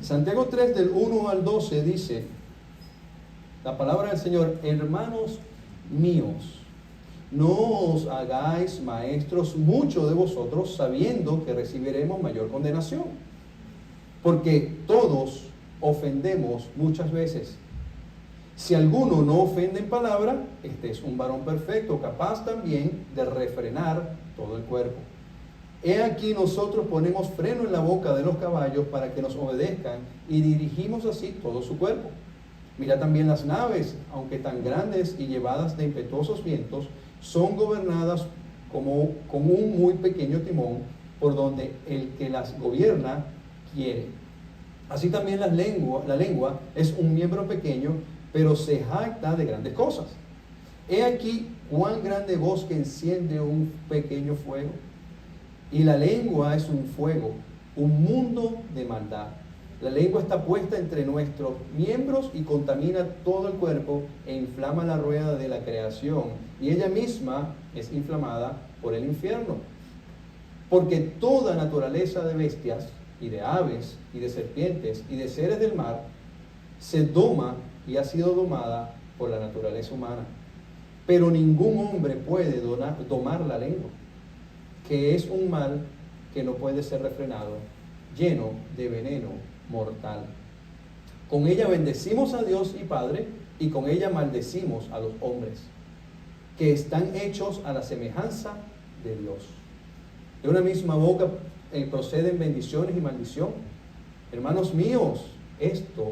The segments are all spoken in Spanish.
Santiago 3 del 1 al 12 dice, la palabra del Señor: hermanos míos, no os hagáis maestros mucho de vosotros, sabiendo que recibiremos mayor condenación. Porque todos ofendemos muchas veces. Si alguno no ofende en palabra, este es un varón perfecto, capaz también de refrenar todo el cuerpo. He aquí nosotros ponemos freno en la boca de los caballos para que nos obedezcan y dirigimos así todo su cuerpo. Mira también las naves, aunque tan grandes y llevadas de impetuosos vientos, son gobernadas con un muy pequeño timón por donde el que las gobierna quiere. Así también la lengua es un miembro pequeño, pero se jacta de grandes cosas. He aquí cuán grande bosque enciende un pequeño fuego. Y la lengua es un fuego, un mundo de maldad. La lengua está puesta entre nuestros miembros y contamina todo el cuerpo e inflama la rueda de la creación. Y ella misma es inflamada por el infierno. Porque toda naturaleza de bestias y de aves y de serpientes y de seres del mar se doma y ha sido domada por la naturaleza humana. Pero ningún hombre puede domar la lengua, que es un mal que no puede ser refrenado, lleno de veneno mortal. Con ella bendecimos a Dios y Padre, y con ella maldecimos a los hombres, que están hechos a la semejanza de Dios. De una misma boca proceden bendiciones y maldición. Hermanos míos, esto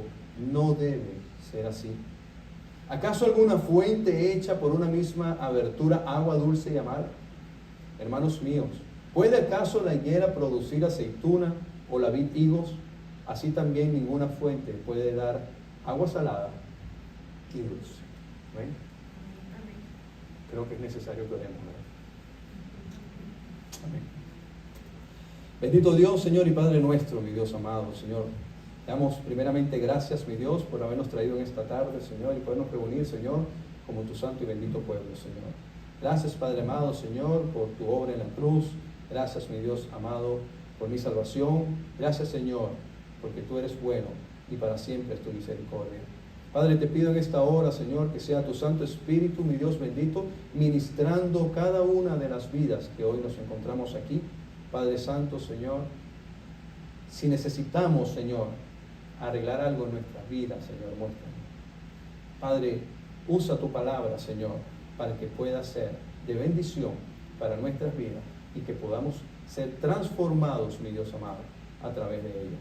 no debe ser así. ¿Acaso alguna fuente hecha por una misma abertura agua dulce y amarga? Hermanos míos, ¿puede acaso la higuera producir aceituna o la vid higos? Así también ninguna fuente puede dar agua salada y dulce. ¿Ven? Creo que es necesario que oremos. Amén. Bendito Dios, Señor y Padre nuestro, mi Dios amado, Señor. Damos primeramente gracias, mi Dios, por habernos traído en esta tarde, Señor, y podernos reunir, Señor, como tu santo y bendito pueblo, Señor. Gracias, Padre amado, Señor, por tu obra en la cruz. Gracias, mi Dios amado, por mi salvación. Gracias, Señor, porque tú eres bueno y para siempre es tu misericordia. Padre, te pido en esta hora, Señor, que sea tu Santo Espíritu, mi Dios bendito, ministrando cada una de las vidas que hoy nos encontramos aquí. Padre Santo, Señor, si necesitamos, Señor, arreglar algo en nuestras vidas, Señor, muéstranos. Padre, usa tu palabra, Señor, para que pueda ser de bendición para nuestras vidas y que podamos ser transformados, mi Dios amado, a través de ella.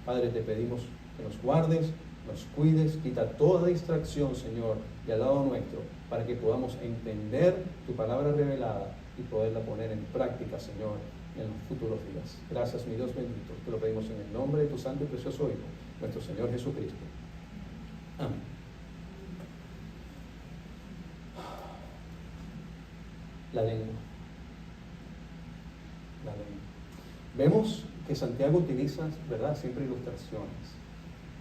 Padre, te pedimos que nos guardes, nos cuides, quita toda distracción, Señor, de al lado nuestro, para que podamos entender tu palabra revelada y poderla poner en práctica, Señor, en los futuros días. Gracias, mi Dios bendito. Te lo pedimos en el nombre de tu santo y precioso Hijo, nuestro Señor Jesucristo. Amén. La lengua. La lengua. Vemos que Santiago utiliza, ¿verdad?, siempre ilustraciones.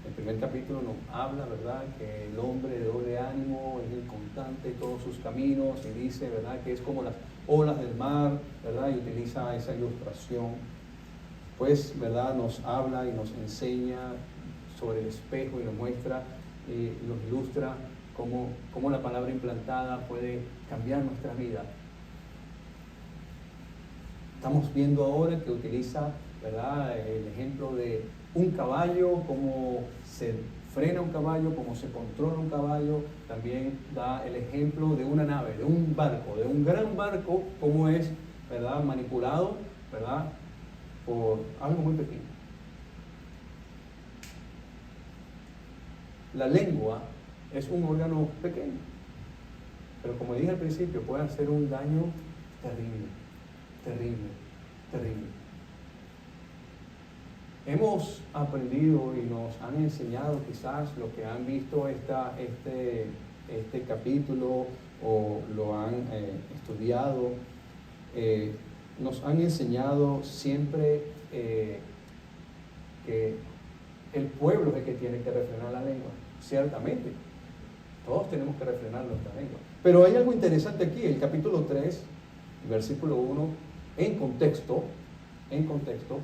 El primer capítulo nos habla, ¿verdad?, que el hombre de doble ánimo es inconstante en todos sus caminos, y dice, ¿verdad?, que es como las olas del mar, ¿verdad?, y utiliza esa ilustración. Pues, ¿verdad?, nos habla y nos enseña sobre el espejo y nos muestra, nos ilustra cómo la palabra implantada puede cambiar nuestra vida. Estamos viendo ahora que utiliza, ¿verdad?, el ejemplo de un caballo, cómo se frena un caballo, cómo se controla un caballo. También da el ejemplo de una nave, de un barco, de un gran barco, cómo es, ¿verdad?, manipulado, ¿verdad?, por algo muy pequeño. La lengua es un órgano pequeño, pero como dije al principio, puede hacer un daño terrible, terrible, terrible. Hemos aprendido y nos han enseñado, quizás los que han visto este capítulo o lo han estudiado, nos han enseñado siempre que el pueblo es el que tiene que refrenar la lengua. Ciertamente, todos tenemos que refrenar nuestra lengua. Pero hay algo interesante aquí, el capítulo 3, versículo 1, en contexto,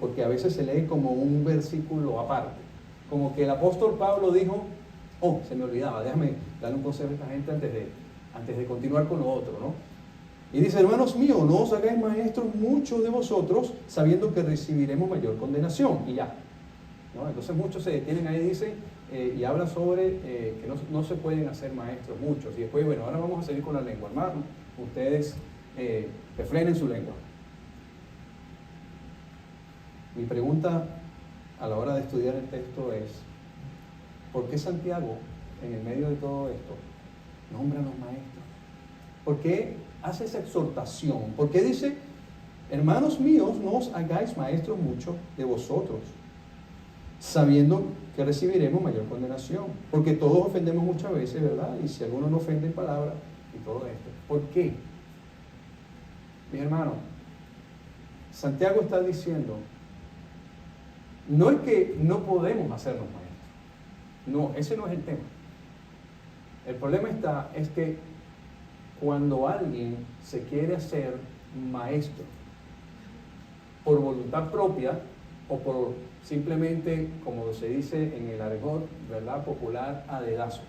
porque a veces se lee como un versículo aparte. como que el apóstol Pablo dijo, oh, se me olvidaba, déjame darle un consejo a esta gente antes de continuar con lo otro, ¿no? Y dice, hermanos míos, no os hagáis maestros muchos de vosotros, sabiendo que recibiremos mayor condenación. Y ya, ¿no? Entonces muchos se detienen ahí, dice, y hablan sobre que no se pueden hacer maestros muchos. Y después, bueno, ahora vamos a seguir con la lengua. Hermano, ustedes refrenen su lengua. Mi pregunta a la hora de estudiar el texto es, ¿por qué Santiago, en el medio de todo esto, nombra a los maestros? ¿Por qué hace esa exhortación? ¿Por qué dice, hermanos míos, no os hagáis maestros muchos de vosotros, sabiendo que recibiremos mayor condenación? Porque todos ofendemos muchas veces, ¿verdad? Y si alguno no ofende en palabra y todo esto. ¿Por qué? Mis hermanos, Santiago está diciendo, no es que no podemos hacernos maestros. No, ese no es el tema. El problema es que cuando alguien se quiere hacer maestro por voluntad propia o por simplemente, como se dice en el argot, ¿verdad?, popular, a dedazo.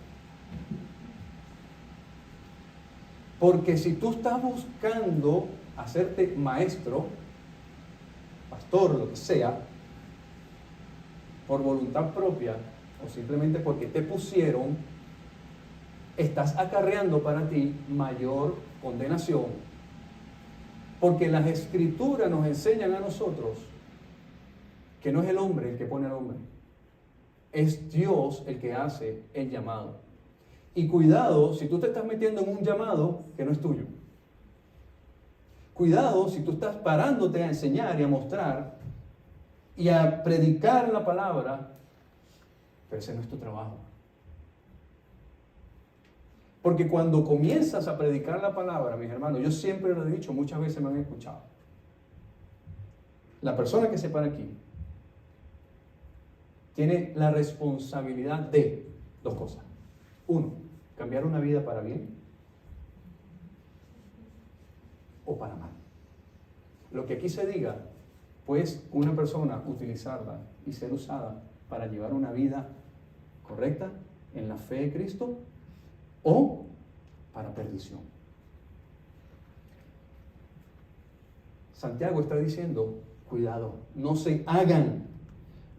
Porque si tú estás buscando hacerte maestro, pastor, lo que sea, por voluntad propia o simplemente porque te pusieron, estás acarreando para ti mayor condenación. Porque las Escrituras nos enseñan a nosotros que no es el hombre el que pone al hombre, es Dios el que hace el llamado. Y cuidado si tú te estás metiendo en un llamado que no es tuyo. Cuidado si tú estás parándote a enseñar y a mostrar y a predicar la palabra, pero ese no es tu trabajo. Porque cuando comienzas a predicar la palabra, mis hermanos, yo siempre lo he dicho, muchas veces me han escuchado. La persona que se para aquí tiene la responsabilidad de dos cosas. Uno, cambiar una vida para bien o para mal. Lo que aquí se diga, pues una persona utilizarla y ser usada para llevar una vida correcta en la fe de Cristo o para perdición. Santiago está diciendo, cuidado, no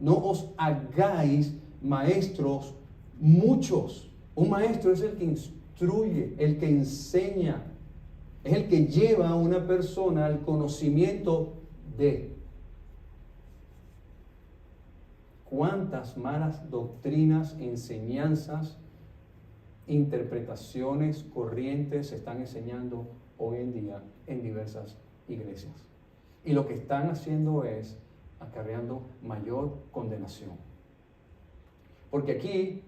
os hagáis maestros muchos. Un maestro es el que instruye, el que enseña, es el que lleva a una persona al conocimiento de. ¿Cuántas malas doctrinas, enseñanzas, interpretaciones, corrientes se están enseñando hoy en día en diversas iglesias? Y lo que están haciendo es acarreando mayor condenación. Porque aquí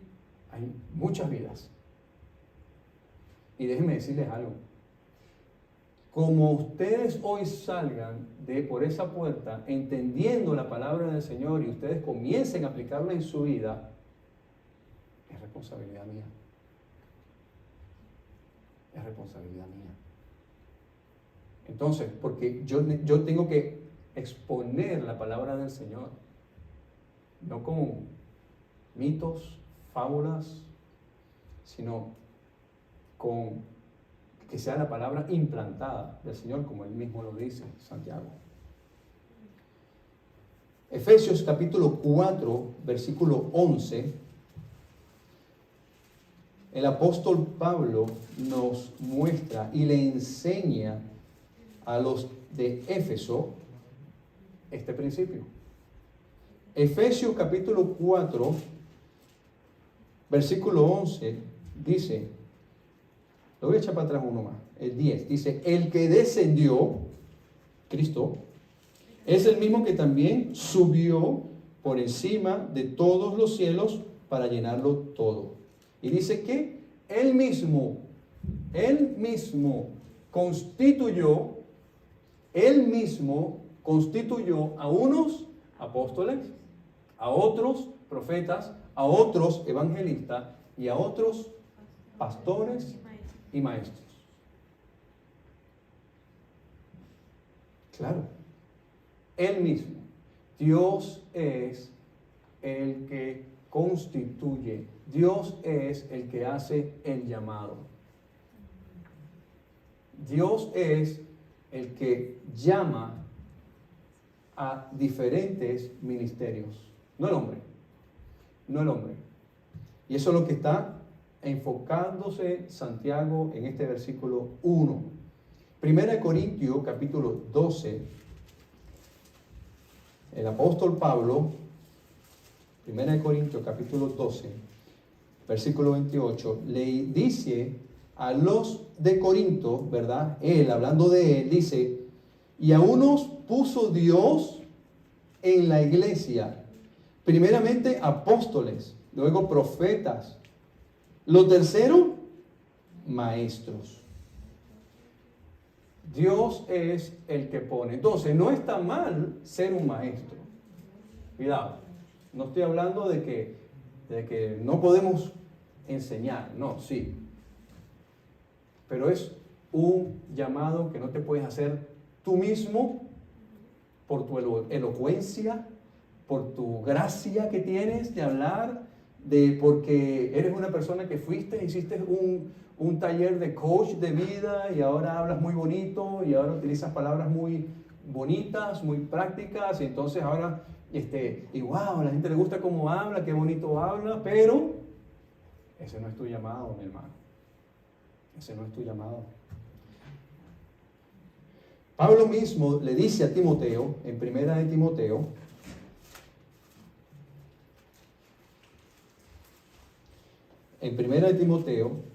hay muchas vidas. Y déjenme decirles algo. Como ustedes hoy salgan por esa puerta entendiendo la palabra del Señor y ustedes comiencen a aplicarla en su vida, es responsabilidad mía. Es responsabilidad mía. Entonces, porque yo tengo que exponer la palabra del Señor, no con mitos, fábulas, sino con que sea la palabra implantada del Señor, como Él mismo lo dice, Santiago. Efesios capítulo 4, versículo 11, el apóstol Pablo nos muestra y le enseña a los de Éfeso este principio. Efesios capítulo 4, versículo 11, dice, lo voy a echar para atrás uno más, el 10, dice, el que descendió, Cristo, es el mismo que también subió por encima de todos los cielos para llenarlo todo. Y dice que Él mismo constituyó a unos apóstoles, a otros profetas, a otros evangelistas y a otros pastores y maestros. Claro, Él mismo. Dios es el que constituye. Dios es el que hace el llamado. Dios es el que llama a diferentes ministerios. No el hombre. No el hombre. Y eso es lo que está enfocándose Santiago en este versículo 1. Primera de Corintios, capítulo 12. El apóstol Pablo, Primera de Corintios, capítulo 12, versículo 28, le dice a los de Corinto, ¿verdad? Él, hablando de él, dice, y a unos puso Dios en la iglesia, primeramente apóstoles, luego profetas, lo tercero, maestros. Dios es el que pone. Entonces, no está mal ser un maestro. Cuidado, no estoy hablando de que no podemos enseñar, no, sí. Pero es un llamado que no te puedes hacer tú mismo por tu elocuencia, por tu gracia que tienes de hablar, porque eres una persona que hiciste un taller de coach de vida y ahora hablas muy bonito y ahora utilizas palabras muy bonitas, muy prácticas, y entonces ahora, y wow, a la gente le gusta cómo habla, qué bonito habla, pero ese no es tu llamado, mi hermano. Ese no es tu llamado. Pablo mismo le dice a Timoteo, en primera de Timoteo,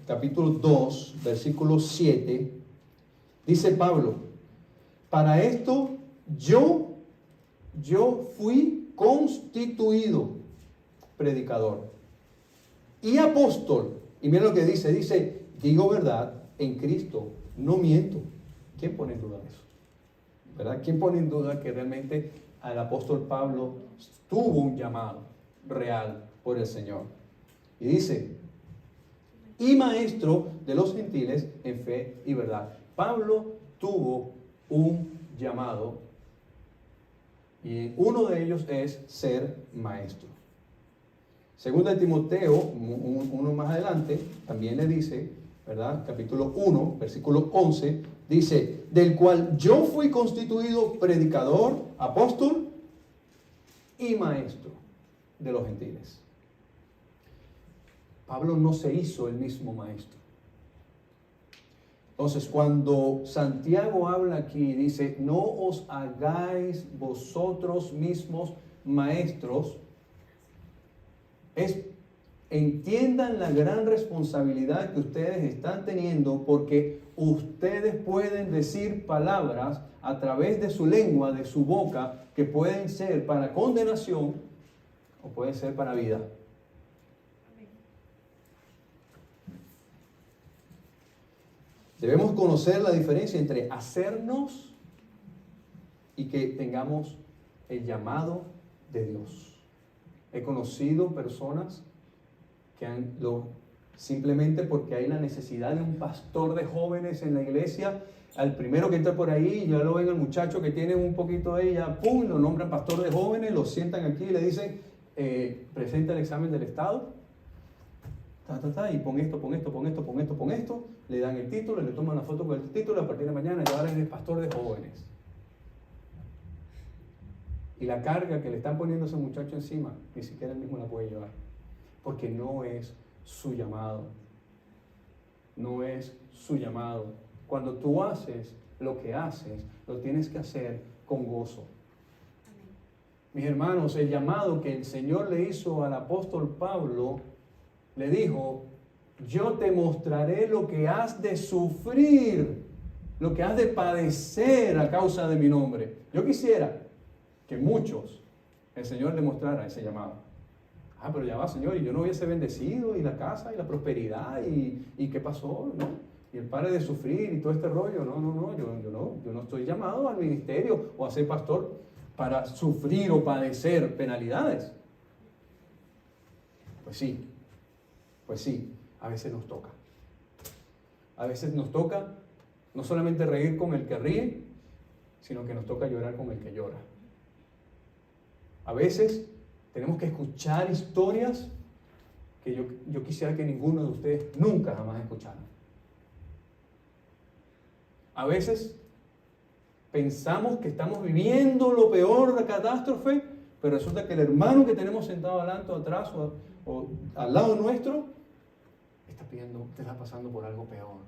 capítulo 2, versículo 7, dice Pablo, para esto yo fui constituido predicador y apóstol. Y mira lo que dice, digo verdad en Cristo, no miento. ¿Quién pone en duda eso? ¿Verdad? ¿Quién pone en duda que realmente al apóstol Pablo tuvo un llamado real por el Señor? Y dice, y maestro de los gentiles en fe y verdad. Pablo tuvo un llamado y uno de ellos es ser maestro. Segunda de Timoteo, uno más adelante, también le dice, ¿verdad? Capítulo 1, versículo 11, dice, del cual yo fui constituido predicador, apóstol y maestro de los gentiles. Pablo no se hizo el mismo maestro. Entonces, cuando Santiago habla aquí, dice, no os hagáis vosotros mismos maestros, entiendan la gran responsabilidad que ustedes están teniendo, porque ustedes pueden decir palabras a través de su lengua, de su boca, que pueden ser para condenación o pueden ser para vida. Debemos conocer la diferencia entre hacernos y que tengamos el llamado de Dios. He conocido personas que simplemente porque hay la necesidad de un pastor de jóvenes en la iglesia, al primero que entra por ahí, ya lo ven al muchacho que tiene un poquito de ella, ¡pum!, lo nombran pastor de jóvenes, lo sientan aquí y le dicen, presenta el examen del Estado, y pon esto, le dan el título, le toman la foto con el título, a partir de mañana ya ahora eres pastor de jóvenes. Y la carga que le están poniendo a ese muchacho encima, ni siquiera él mismo la puede llevar, porque no es su llamado. No es su llamado. Cuando tú haces lo que haces, lo tienes que hacer con gozo. Mis hermanos, el llamado que el Señor le hizo al apóstol Pablo, le dijo, yo te mostraré lo que has de sufrir, lo que has de padecer a causa de mi nombre. Yo quisiera que muchos el Señor le mostrara ese llamado. Pero ya va, Señor, y yo no hubiese bendecido, y la casa, y la prosperidad, y ¿qué pasó? ¿No? Y el padre de sufrir, y todo este rollo. Yo no estoy llamado al ministerio o a ser pastor para sufrir o padecer penalidades. Pues sí, a veces nos toca. A veces nos toca no solamente reír con el que ríe, sino que nos toca llorar con el que llora. A veces Tenemos que escuchar historias que yo quisiera que ninguno de ustedes nunca jamás escuchara. A veces pensamos que estamos viviendo lo peor de la catástrofe, pero resulta que el hermano que tenemos sentado adelante o atrás o al lado nuestro está pasando por algo peor.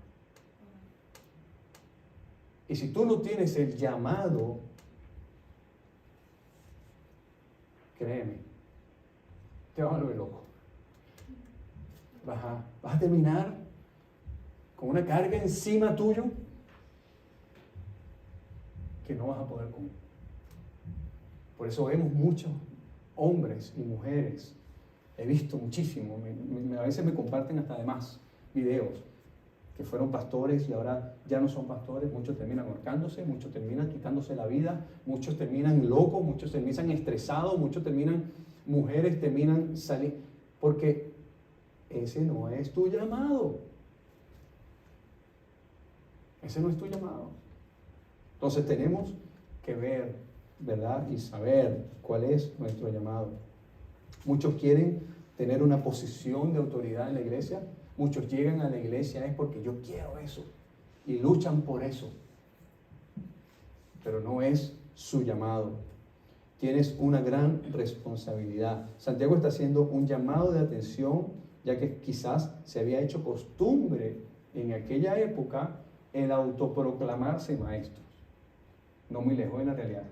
Y si tú no tienes el llamado, créeme, te vas a volver loco. Vas a terminar con una carga encima tuyo que no vas a poder con. Por eso vemos muchos hombres y mujeres, he visto muchísimo, a veces me comparten hasta de más videos, que fueron pastores y ahora ya no son pastores, muchos terminan ahorcándose, muchos terminan quitándose la vida, muchos terminan locos, muchos terminan estresados, mujeres terminan saliendo, porque ese no es tu llamado. Ese no es tu llamado. Entonces tenemos que ver, ¿verdad? Y saber cuál es nuestro llamado. Muchos quieren tener una posición de autoridad en la iglesia. Muchos llegan a la iglesia es porque yo quiero eso. Y luchan por eso. Pero no es su llamado. Tienes una gran responsabilidad. Santiago está haciendo un llamado de atención, ya que quizás se había hecho costumbre en aquella época el autoproclamarse maestros. No muy lejos de la realidad.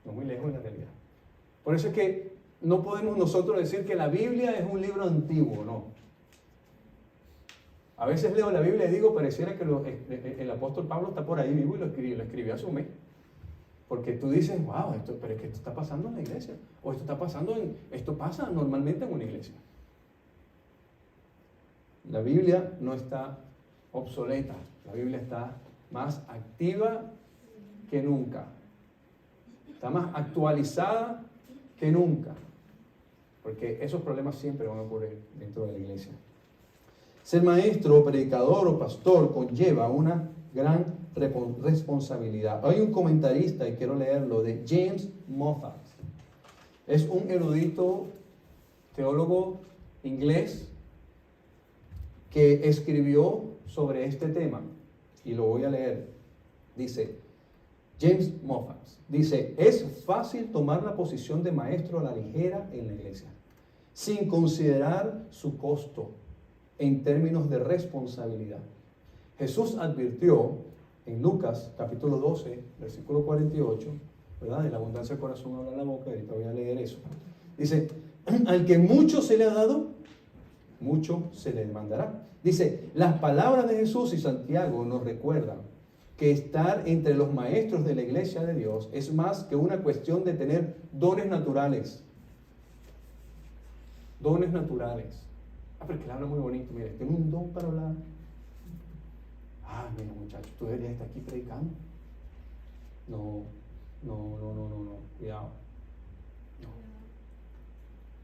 No muy lejos de la realidad. Por eso es que no podemos nosotros decir que la Biblia es un libro antiguo, no. A veces leo la Biblia y digo, pareciera que el apóstol Pablo está por ahí vivo y lo escribió a su mes. Porque tú dices, wow, pero es que esto está pasando en la iglesia. O esto pasa normalmente en una iglesia. La Biblia no está obsoleta. La Biblia está más activa que nunca. Está más actualizada que nunca. Porque esos problemas siempre van a ocurrir dentro de la iglesia. Ser maestro, predicador o pastor conlleva una gran responsabilidad. Hay un comentarista, y quiero leerlo, de James Moffat. Es un erudito teólogo inglés que escribió sobre este tema. Y lo voy a leer. Dice, James Moffat, dice, es fácil tomar la posición de maestro a la ligera en la iglesia, sin considerar su costo en términos de responsabilidad. Jesús advirtió en Lucas capítulo 12, versículo 48, ¿verdad? De la abundancia del corazón habla la boca, ahorita voy a leer eso. Dice, al que mucho se le ha dado, mucho se le demandará. Dice, las palabras de Jesús y Santiago nos recuerdan que estar entre los maestros de la iglesia de Dios es más que una cuestión de tener dones naturales. Dones naturales. Pero es que él habla muy bonito. Mire, tengo un don para hablar. Mira muchachos, tú deberías estar aquí predicando. No. Cuidado.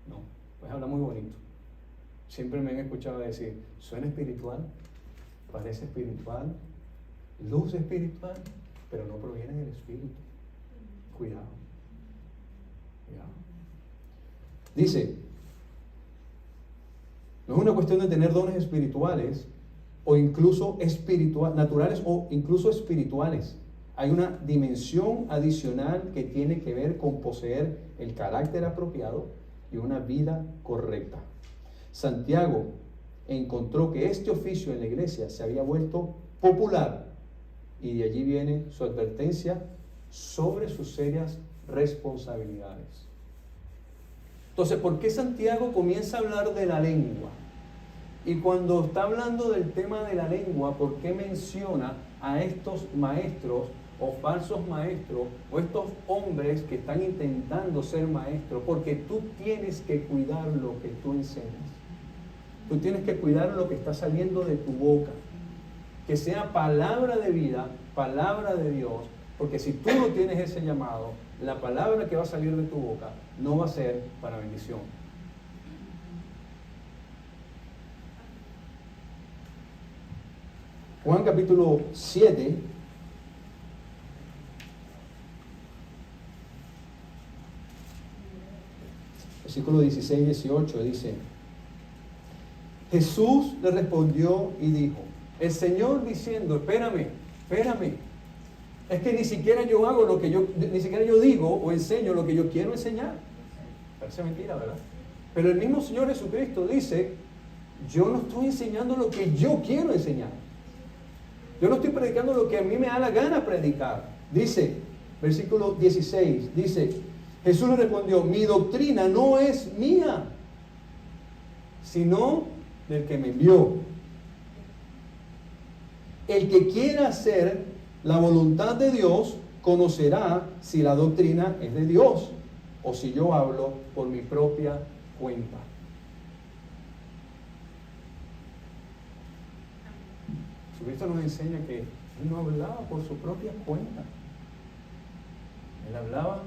No. Pues habla muy bonito. Siempre me han escuchado decir, suena espiritual, parece espiritual, luz espiritual, pero no proviene del espíritu. Cuidado. Dice, no es una cuestión de tener dones espirituales o incluso naturales o incluso espirituales. Hay una dimensión adicional que tiene que ver con poseer el carácter apropiado y una vida correcta. Santiago encontró que este oficio en la iglesia se había vuelto popular y de allí viene su advertencia sobre sus serias responsabilidades. Entonces, ¿por qué Santiago comienza a hablar de la lengua? Y cuando está hablando del tema de la lengua, ¿por qué menciona a estos maestros o falsos maestros o estos hombres que están intentando ser maestros? Porque tú tienes que cuidar lo que tú enseñas. Tú tienes que cuidar lo que está saliendo de tu boca. Que sea palabra de vida, palabra de Dios. Porque si tú no tienes ese llamado, la palabra que va a salir de tu boca no va a ser para bendición. Juan capítulo 7, Versículo 16 y 18 dice: Jesús le respondió y dijo, el Señor diciendo, espérame, es que ni siquiera yo hago lo que ni siquiera yo digo o enseño lo que yo quiero enseñar. Parece mentira, ¿verdad? Pero el mismo Señor Jesucristo dice, yo no estoy enseñando lo que yo quiero enseñar. Yo no estoy predicando lo que a mí me da la gana predicar. Dice, versículo 16, dice, Jesús le respondió, mi doctrina no es mía, sino del que me envió. El que quiera hacer la voluntad de Dios conocerá si la doctrina es de Dios o si yo hablo por mi propia cuenta. Jesucristo nos enseña que Él no hablaba por su propia cuenta. Él hablaba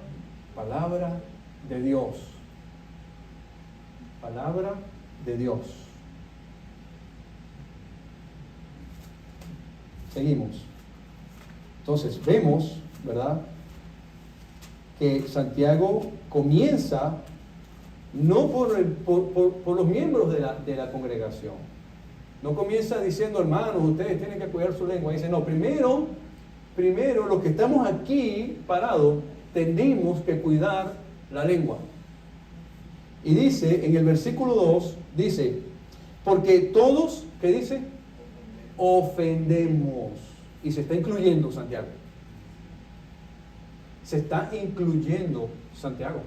palabra de Dios. Palabra de Dios. Seguimos. Entonces vemos, ¿verdad?, que Santiago comienza no por los miembros de la congregación. No comienza diciendo, hermanos, ustedes tienen que cuidar su lengua. Dice, no, primero, los que estamos aquí parados, tenemos que cuidar la lengua. Y dice, en el versículo 2, dice, porque todos, ¿qué dice? Ofendemos. Y se está incluyendo Santiago. Se está incluyendo Santiago.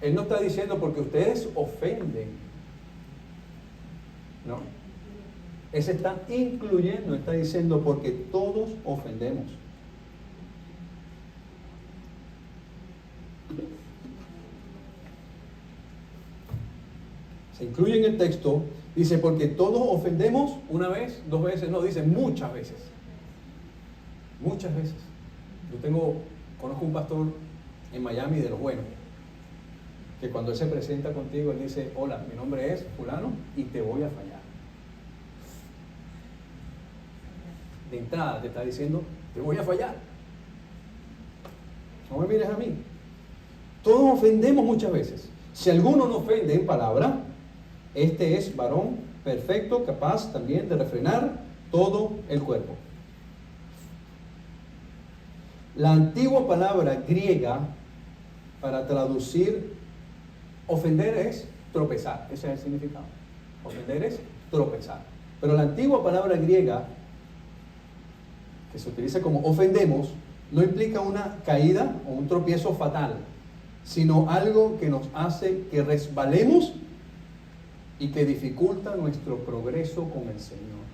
Él no está diciendo porque ustedes ofenden. No. Él se está incluyendo, está diciendo porque todos ofendemos. Se incluye en el texto, dice porque todos ofendemos una vez, dos veces, no, dice muchas veces. Muchas veces. Conozco un pastor en Miami de los buenos, que cuando él se presenta contigo, él dice, hola, mi nombre es fulano y te voy a fallar. De entrada te está diciendo, te voy a fallar. No me mires a mí. Todos ofendemos muchas veces. Si alguno no ofende en palabra, este es varón perfecto, capaz también de refrenar todo el cuerpo. La antigua palabra griega para traducir ofender es tropezar. Ese es el significado. Ofender es tropezar. Pero la antigua palabra griega que se utiliza como ofendemos no implica una caída o un tropiezo fatal, sino algo que nos hace que resbalemos y que dificulta nuestro progreso con el Señor.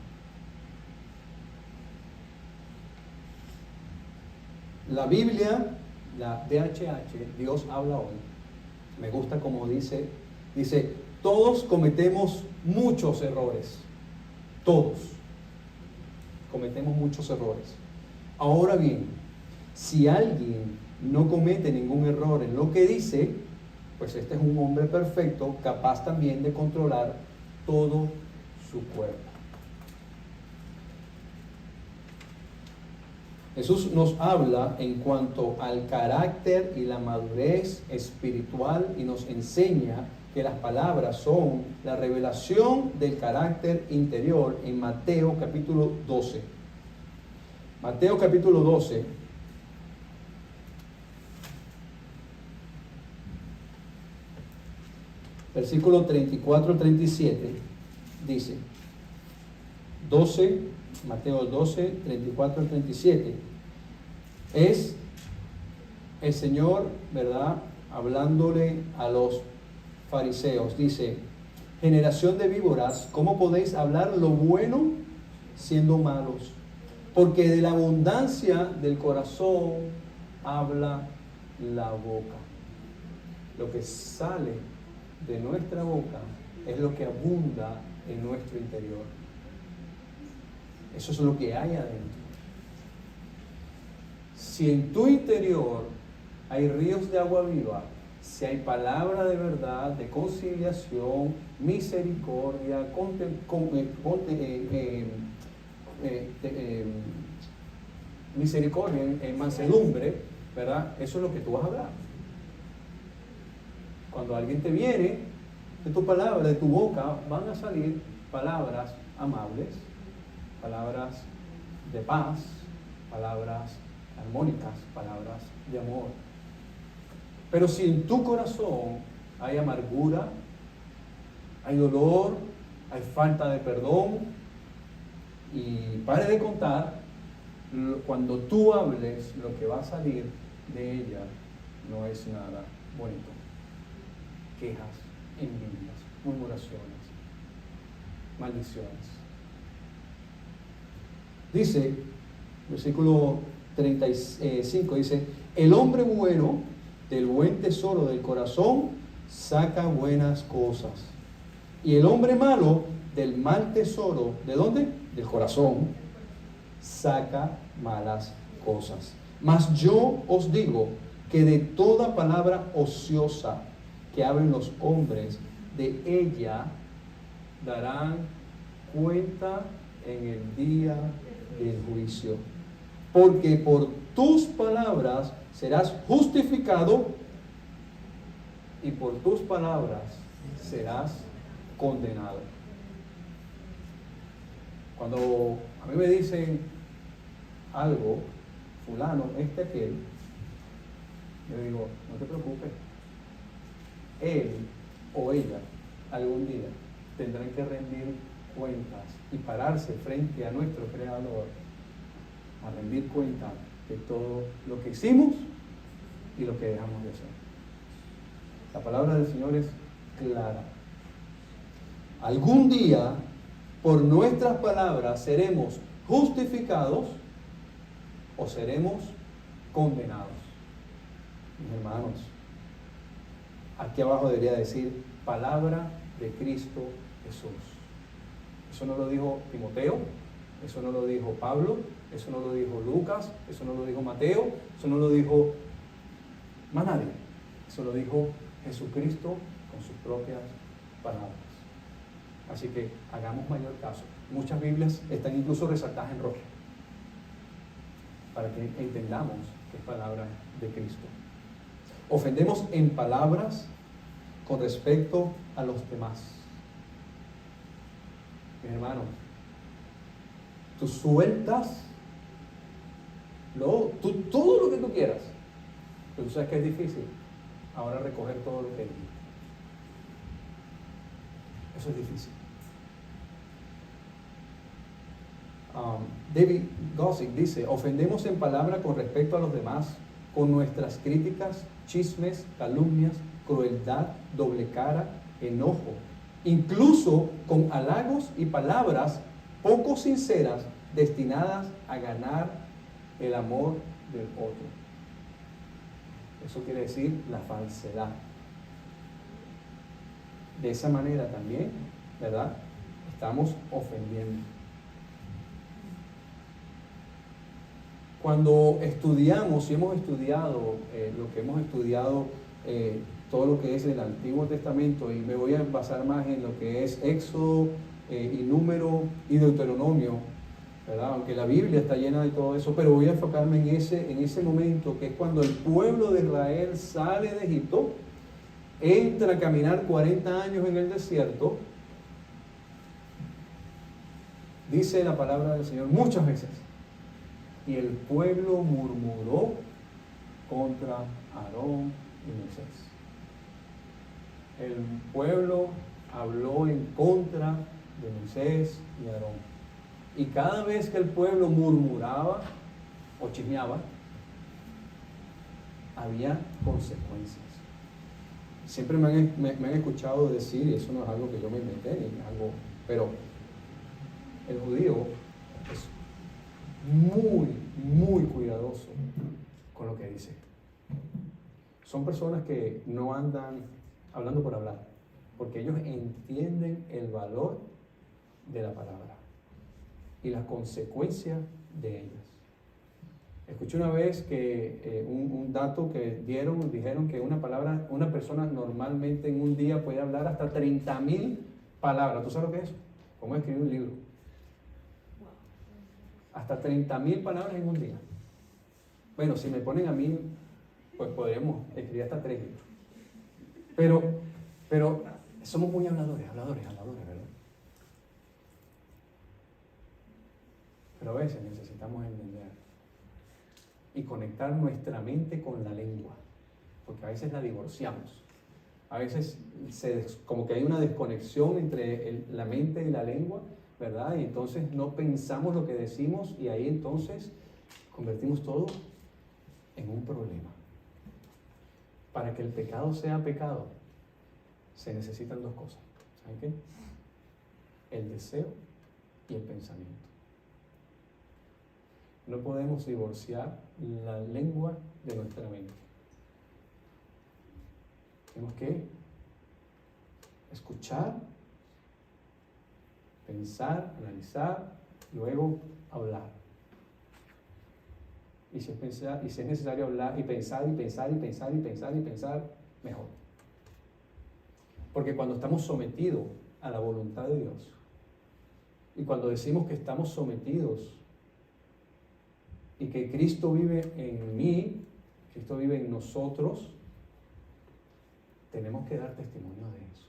La Biblia, la DHH, Dios habla hoy, me gusta como dice, todos cometemos muchos errores, todos cometemos muchos errores. Ahora bien, si alguien no comete ningún error en lo que dice, pues este es un hombre perfecto, capaz también de controlar todo su cuerpo. Jesús nos habla en cuanto al carácter y la madurez espiritual y nos enseña que las palabras son la revelación del carácter interior en Mateo capítulo 12. Mateo capítulo 12. Versículo 34-37 dice, 12, Mateo 12, 34-37, es el Señor, ¿verdad?, hablándole a los fariseos. Dice, generación de víboras, ¿cómo podéis hablar lo bueno siendo malos? Porque de la abundancia del corazón habla la boca. Lo que sale de nuestra boca es lo que abunda en nuestro interior. Eso es lo que hay adentro. Si en tu interior hay ríos de agua viva, si hay palabra de verdad, de conciliación, misericordia, misericordia, mansedumbre, ¿verdad? Eso es lo que tú vas a hablar. Cuando alguien te viene, de tu palabra, de tu boca, van a salir palabras amables, palabras de paz, palabras armónicas, palabras de amor. Pero si en tu corazón hay amargura, hay dolor, hay falta de perdón, y pare de contar, cuando tú hables, lo que va a salir de ella no es nada bonito. Quejas, envidias, murmuraciones, maldiciones. Dice, versículo 35, dice, el hombre bueno del buen tesoro del corazón saca buenas cosas. Y el hombre malo del mal tesoro, ¿de dónde? Del corazón, saca malas cosas. Mas yo os digo que de toda palabra ociosa que hablen los hombres, de ella darán cuenta en el día del juicio. Porque por tus palabras serás justificado y por tus palabras serás condenado. Cuando a mí me dicen algo, fulano, aquel, yo digo, no te preocupes, él o ella algún día tendrán que rendir cuentas y pararse frente a nuestro Creador a rendir cuenta de todo lo que hicimos y lo que dejamos de hacer. La palabra del Señor es clara. Algún día, por nuestras palabras, seremos justificados o seremos condenados. Mis hermanos, aquí abajo debería decir palabra de Cristo Jesús. Eso no lo dijo Timoteo, eso no lo dijo Pablo, eso no lo dijo Lucas, eso no lo dijo Mateo, eso no lo dijo más nadie. Eso lo dijo Jesucristo con sus propias palabras. Así que hagamos mayor caso. Muchas Biblias están incluso resaltadas en rojo para que entendamos que es palabra de Cristo. Ofendemos en palabras con respecto a los demás. Mis hermanos, tú sueltas todo lo que tú quieras, pero tú sabes que es difícil ahora recoger todo lo que dijiste. Eso es difícil. David Gossick dice, ofendemos en palabra con respecto a los demás, con nuestras críticas, chismes, calumnias, crueldad, doble cara, enojo, incluso con halagos y palabras poco sinceras destinadas a ganar el amor del otro. Eso quiere decir la falsedad. De esa manera también, ¿verdad? Estamos ofendiendo. Cuando estudiamos, y hemos estudiado lo que hemos estudiado, todo lo que es el Antiguo Testamento, y me voy a basar más en lo que es Éxodo y Número y Deuteronomio, ¿verdad? Aunque la Biblia está llena de todo eso, pero voy a enfocarme en ese momento, que es cuando el pueblo de Israel sale de Egipto, entra a caminar 40 años en el desierto. Dice la palabra del Señor muchas veces, y el pueblo murmuró contra Aarón y Moisés. El pueblo habló en contra de Moisés y Aarón. Y cada vez que el pueblo murmuraba o chismeaba, había consecuencias. Siempre me han escuchado decir, y eso no es algo que yo me inventé, ni algo, pero el judío es muy cuidadoso con lo que dice. Son personas que no andan hablando por hablar, porque ellos entienden el valor de la palabra y las consecuencias de ellas. Escuché una vez que un dato que dijeron que una persona normalmente en un día puede hablar hasta 30,000 palabras. ¿Tú sabes lo que es eso? ¿Cómo escribir un libro? Hasta 30,000 palabras en un día. Bueno, si me ponen a mí, pues podríamos escribir hasta 3 libros. Pero somos muy habladores, ¿verdad? Pero a veces necesitamos entender y conectar nuestra mente con la lengua, porque a veces la divorciamos. A veces como que hay una desconexión entre la mente y la lengua, ¿verdad? Y entonces no pensamos lo que decimos y ahí entonces convertimos todo en un problema. Para que el pecado sea pecado, se necesitan dos cosas. ¿Saben qué? El deseo y el pensamiento. No podemos divorciar la lengua de nuestra mente. Tenemos que escuchar, pensar, analizar, luego hablar. Y si es necesario hablar y pensar, mejor. Porque cuando estamos sometidos a la voluntad de Dios, y cuando decimos que estamos sometidos, y que Cristo vive en mí, Cristo vive en nosotros, tenemos que dar testimonio de eso.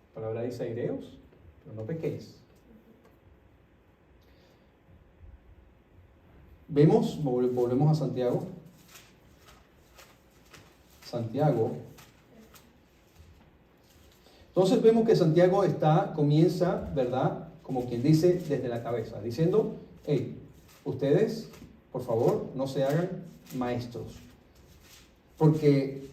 La palabra dice: aireos, pero no pequéis. Volvemos a Santiago. Entonces vemos que Santiago comienza, ¿verdad? Como quien dice, desde la cabeza, diciendo: hey, ustedes, por favor, no se hagan maestros. Porque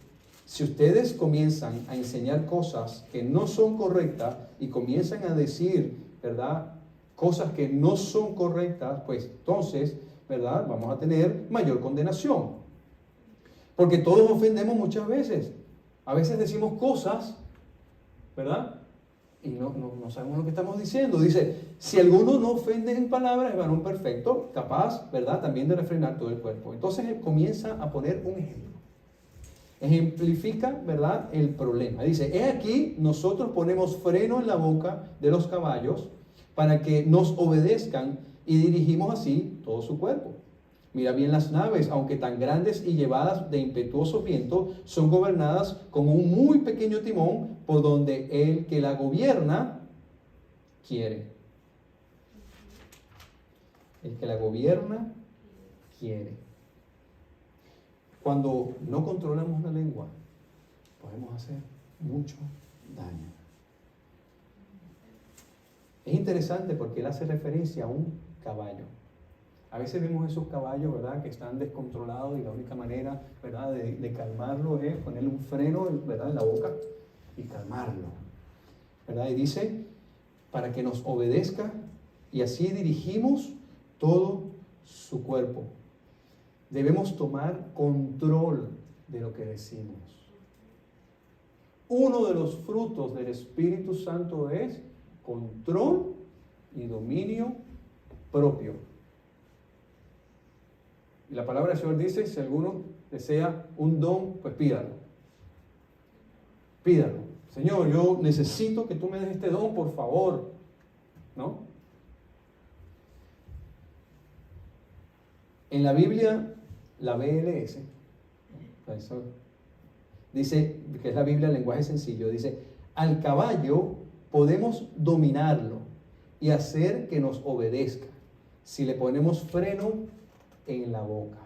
si ustedes comienzan a enseñar cosas que no son correctas y comienzan a decir, ¿verdad?, cosas que no son correctas, pues entonces, ¿verdad?, vamos a tener mayor condenación. Porque todos ofendemos muchas veces. A veces decimos cosas, ¿verdad?, y no sabemos lo que estamos diciendo. Dice: si alguno no ofende en palabras, es varón perfecto, capaz, ¿verdad?, también de refrenar todo el cuerpo. Entonces él comienza a poner un ejemplo. Ejemplifica, ¿verdad?, el problema. Dice: he aquí, nosotros ponemos freno en la boca de los caballos para que nos obedezcan y dirigimos así todo su cuerpo. Mira bien, las naves, aunque tan grandes y llevadas de impetuoso viento, son gobernadas con un muy pequeño timón por donde el que la gobierna quiere. El que la gobierna quiere. Cuando no controlamos la lengua, podemos hacer mucho daño. Es interesante porque él hace referencia a un caballo. A veces vemos esos caballos, ¿verdad?, que están descontrolados y la única manera, ¿verdad?, de calmarlo es ponerle un freno, ¿verdad?, en la boca y calmarlo, ¿verdad? Y dice: para que nos obedezca y así dirigimos todo su cuerpo. Debemos tomar control de lo que decimos. Uno de los frutos del Espíritu Santo es control y dominio propio. Y la palabra del Señor dice: si alguno desea un don, pues pídalo. Pídalo. Señor, yo necesito que tú me des este don, por favor. ¿No? En la Biblia, la BLS, dice, que es la Biblia en lenguaje sencillo, dice: al caballo podemos dominarlo y hacer que nos obedezca si le ponemos freno en la boca.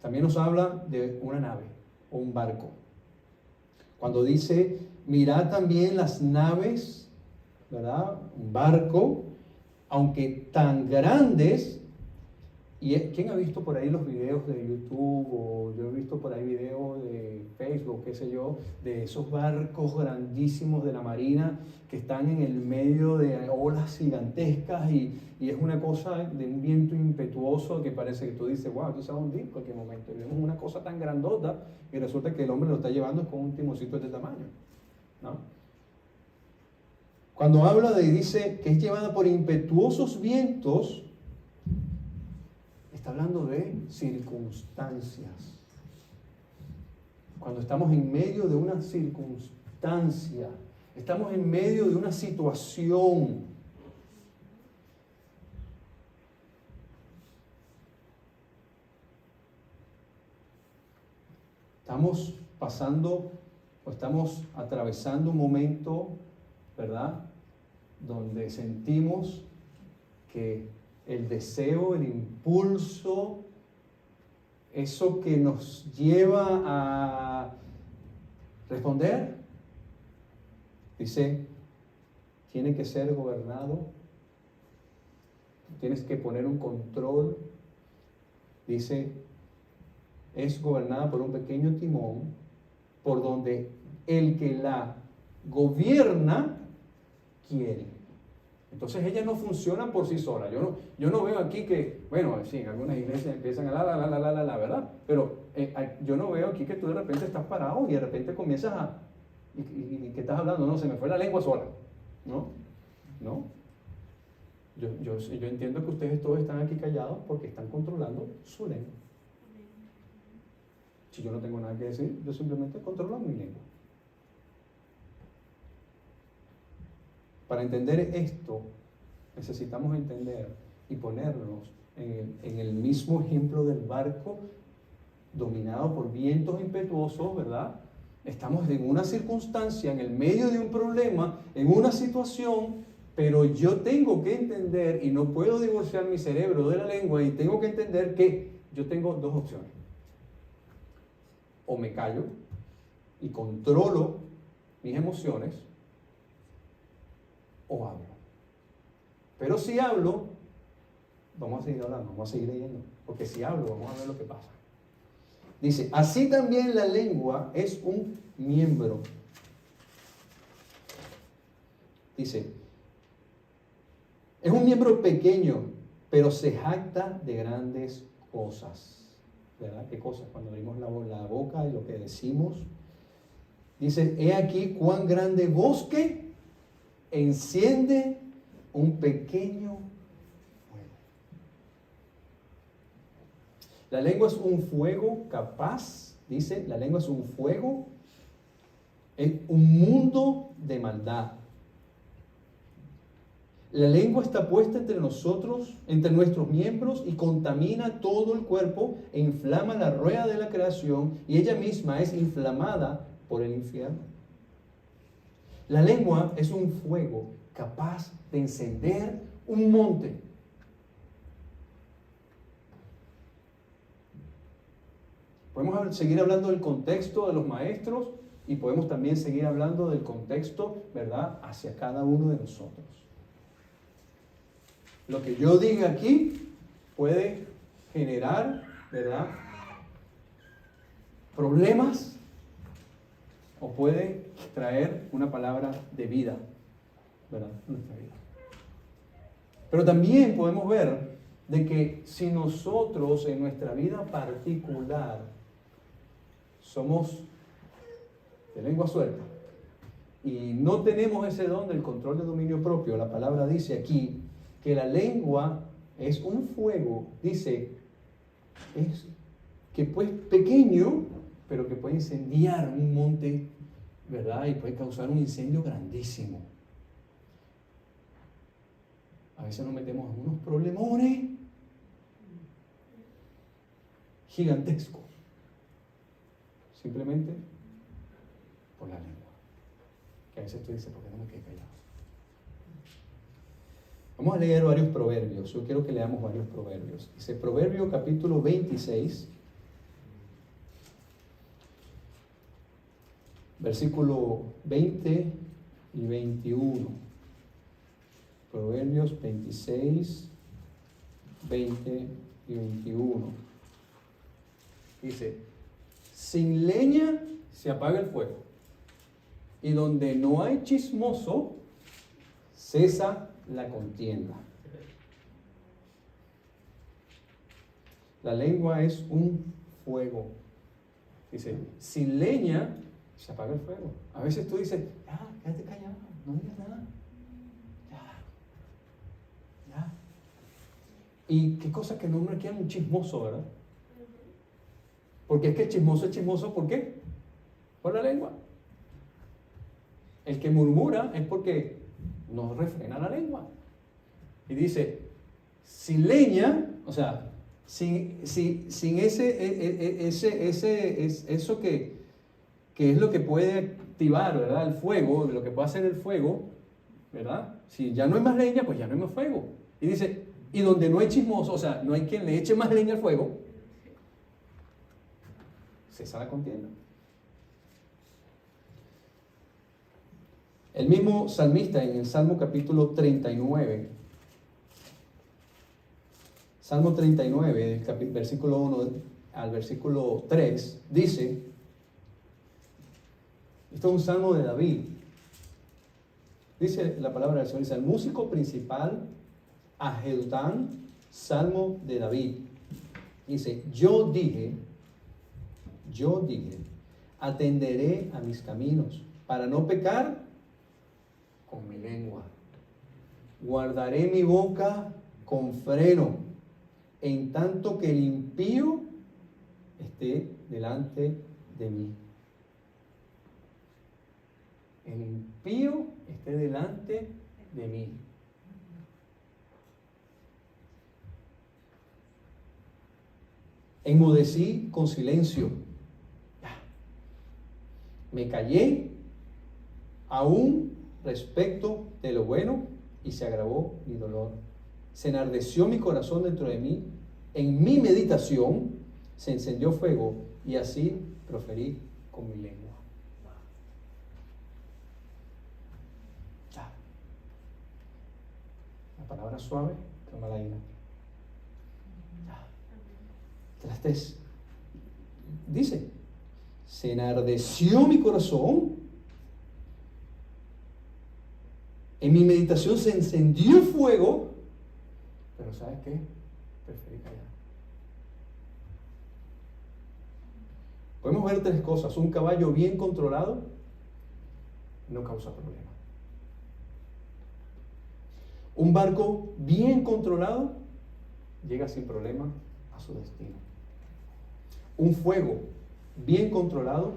También nos habla de una nave o un barco. Cuando dice: mirad también las naves, ¿verdad? Un barco, aunque tan grandes. ¿Y quién ha visto por ahí los videos de YouTube? O yo he visto por ahí videos de Facebook, qué sé yo, de esos barcos grandísimos de la marina que están en el medio de olas gigantescas y es una cosa de un viento impetuoso que parece que tú dices: wow, tú se va a hundir en cualquier momento. Y vemos una cosa tan grandota y resulta que el hombre lo está llevando con un timoncito de este tamaño, ¿no? Cuando habla dice que es llevada por impetuosos vientos, está hablando de circunstancias. Cuando estamos en medio de una circunstancia, estamos en medio de una situación. estamos pasando o estamos atravesando un momento, ¿verdad?, donde sentimos que el deseo, el impulso, eso que nos lleva a responder, dice, tiene que ser gobernado, tienes que poner un control, dice, es gobernada por un pequeño timón, por donde el que la gobierna quiere. Entonces ella no funciona por sí sola. Yo no veo aquí que, bueno, sí, en algunas iglesias empiezan a la, ¿verdad? Pero yo no veo aquí que tú de repente estás parado y de repente comienzas a, ¿y qué estás hablando? No, se me fue la lengua sola. No. Yo entiendo que ustedes todos están aquí callados porque están controlando su lengua. Si yo no tengo nada que decir, yo simplemente controlo mi lengua. Para entender esto, necesitamos entender y ponernos en el mismo ejemplo del barco dominado por vientos impetuosos, ¿verdad? Estamos en una circunstancia, en el medio de un problema, en una situación, pero yo tengo que entender, y no puedo divorciar mi cerebro de la lengua, y tengo que entender que yo tengo dos opciones. O me callo y controlo mis emociones, o hablo. Pero si hablo, vamos a seguir hablando, vamos a seguir leyendo, porque si hablo, vamos a ver lo que pasa. Dice, así también la lengua es un miembro. Dice, es un miembro pequeño, pero se jacta de grandes cosas. ¿Verdad? ¿Qué cosas? Cuando abrimos la boca y lo que decimos. Dice, he aquí cuán grande bosque enciende un pequeño fuego. La lengua es un fuego capaz, dice, la lengua es un fuego en un mundo de maldad. La lengua está puesta entre nosotros, entre nuestros miembros, y contamina todo el cuerpo e inflama la rueda de la creación, y ella misma es inflamada por el infierno. La lengua es un fuego capaz de encender un monte. Podemos seguir hablando del contexto de los maestros y podemos también seguir hablando del contexto, ¿verdad?, hacia cada uno de nosotros. Lo que yo diga aquí puede generar, ¿verdad?, problemas o puede traer una palabra de vida, ¿verdad?, en nuestra vida. Pero también podemos ver de que si nosotros en nuestra vida particular somos de lengua suelta y no tenemos ese don del control de dominio propio, la palabra dice aquí que la lengua es un fuego, dice, es que pues pequeño, pero que puede incendiar un monte, ¿verdad? Y puede causar un incendio grandísimo. A veces nos metemos en unos problemones gigantescos, simplemente por la lengua. Que a veces tú dices, ¿por qué no me quedé callado? Vamos a leer varios proverbios. Yo quiero que leamos varios proverbios. Dice Proverbio capítulo 26, versículo 20 y 21. Proverbios 26, 20 y 21. Dice, sin leña se apaga el fuego, y donde no hay chismoso, cesa la contienda. La lengua es un fuego. Dice, sin leña se apaga el fuego. A veces tú dices, quédate callado, no digas nada. Ya. Y qué cosa que no requiere un chismoso, ¿verdad? Porque es que el chismoso es chismoso, ¿por qué? Por la lengua. El que murmura es porque no refrena la lengua. Y dice, sin leña, o sea, sin eso que es lo que puede activar, ¿verdad? El fuego, lo que puede hacer el fuego, ¿verdad? Si ya no hay más leña, pues ya no hay más fuego. Y dice, y donde no hay chismoso, o sea, no hay quien le eche más leña al fuego, cesa la contienda. El mismo salmista en el Salmo capítulo 39, Salmo 39, versículo 1 al versículo 3, dice, esto es un salmo de David, dice la palabra del Señor, dice, el músico principal, Ahedután, salmo de David, dice, yo dije, atenderé a mis caminos, para no pecar con mi lengua. Guardaré mi boca con freno, en tanto que el impío esté delante de mí. El impío esté delante de mí. Enmudecí con silencio. Me callé aún respecto de lo bueno y se agravó mi dolor. Se enardeció mi corazón dentro de mí. En mi meditación se encendió fuego y así proferí con mi lengua. La palabra suave calma la ira. Trastes. Dice, se enardeció mi corazón. En mi meditación se encendió fuego, pero ¿sabes qué? Preferí callar. Podemos ver tres cosas. Un caballo bien controlado no causa problema. Un barco bien controlado llega sin problema a su destino. Un fuego bien controlado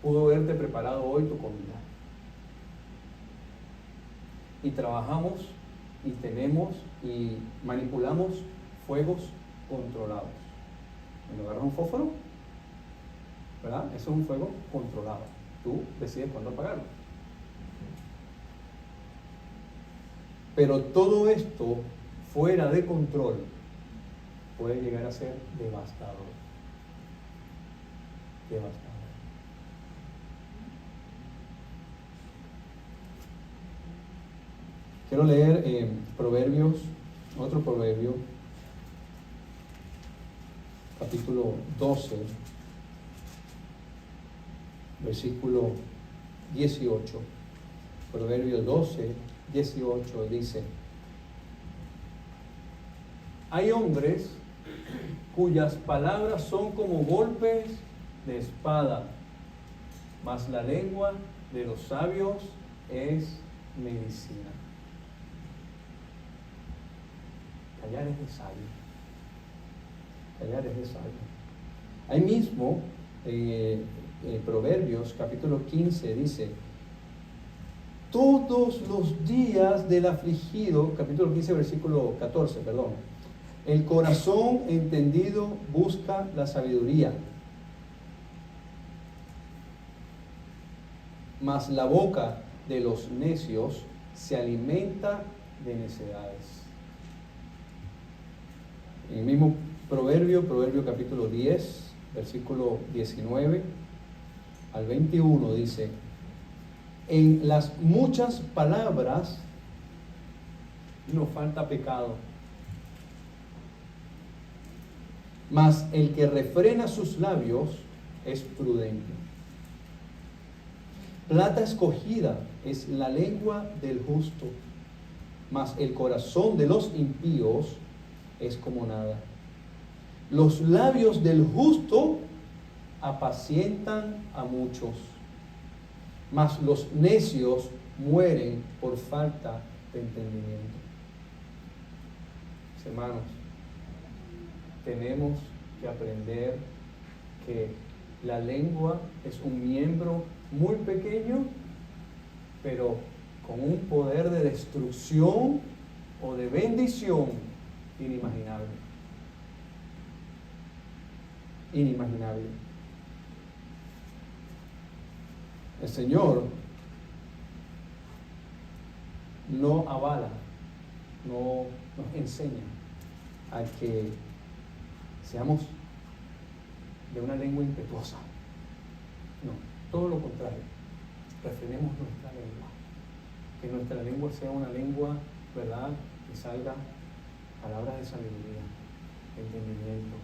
pudo haberte preparado hoy tu comida. Y trabajamos y tenemos y manipulamos fuegos controlados. Cuando agarras un fósforo, ¿verdad? Eso es un fuego controlado. Tú decides cuándo apagarlo. Pero todo esto fuera de control puede llegar a ser devastador. Devastador. Quiero leer Proverbios, otro proverbio, capítulo 12, versículo 18. Proverbios 12, 18 dice: hay hombres cuyas palabras son como golpes de espada, mas la lengua de los sabios es medicina. Callar es de sabio. Callar es de sabio. Ahí mismo, Proverbios capítulo 15 dice: todos los días del afligido, capítulo 15, versículo 14, perdón, el corazón entendido busca la sabiduría, mas la boca de los necios se alimenta de necedades. En el mismo proverbio capítulo 10, versículo 19 al 21 dice: en las muchas palabras no falta pecado, mas el que refrena sus labios es prudente. Plata escogida es la lengua del justo, mas el corazón de los impíos es como nada. Los labios del justo apacientan a muchos, mas los necios mueren por falta de entendimiento. Hermanos, tenemos que aprender que la lengua es un miembro muy pequeño, pero con un poder de destrucción o de bendición inimaginable. inimaginable. El Señor no avala, no nos enseña a que seamos de una lengua impetuosa. No, todo lo contrario. Refrenemos nuestra lengua. Que nuestra lengua sea una lengua, ¿verdad?, que salga palabras de sabiduría, entendimiento,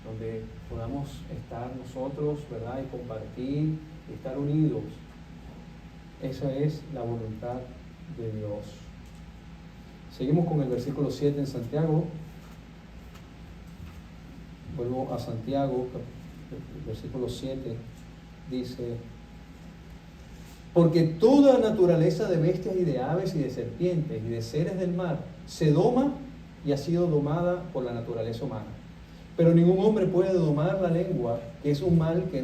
donde podamos estar nosotros, ¿verdad?, y compartir y estar unidos. Esa es la voluntad de Dios. Seguimos con el versículo 7 en Santiago. Vuelvo a Santiago, el versículo 7 dice: porque toda naturaleza de bestias y de aves y de serpientes y de seres del mar se doma y ha sido domada por la naturaleza humana. Pero ningún hombre puede domar la lengua, que es un mal que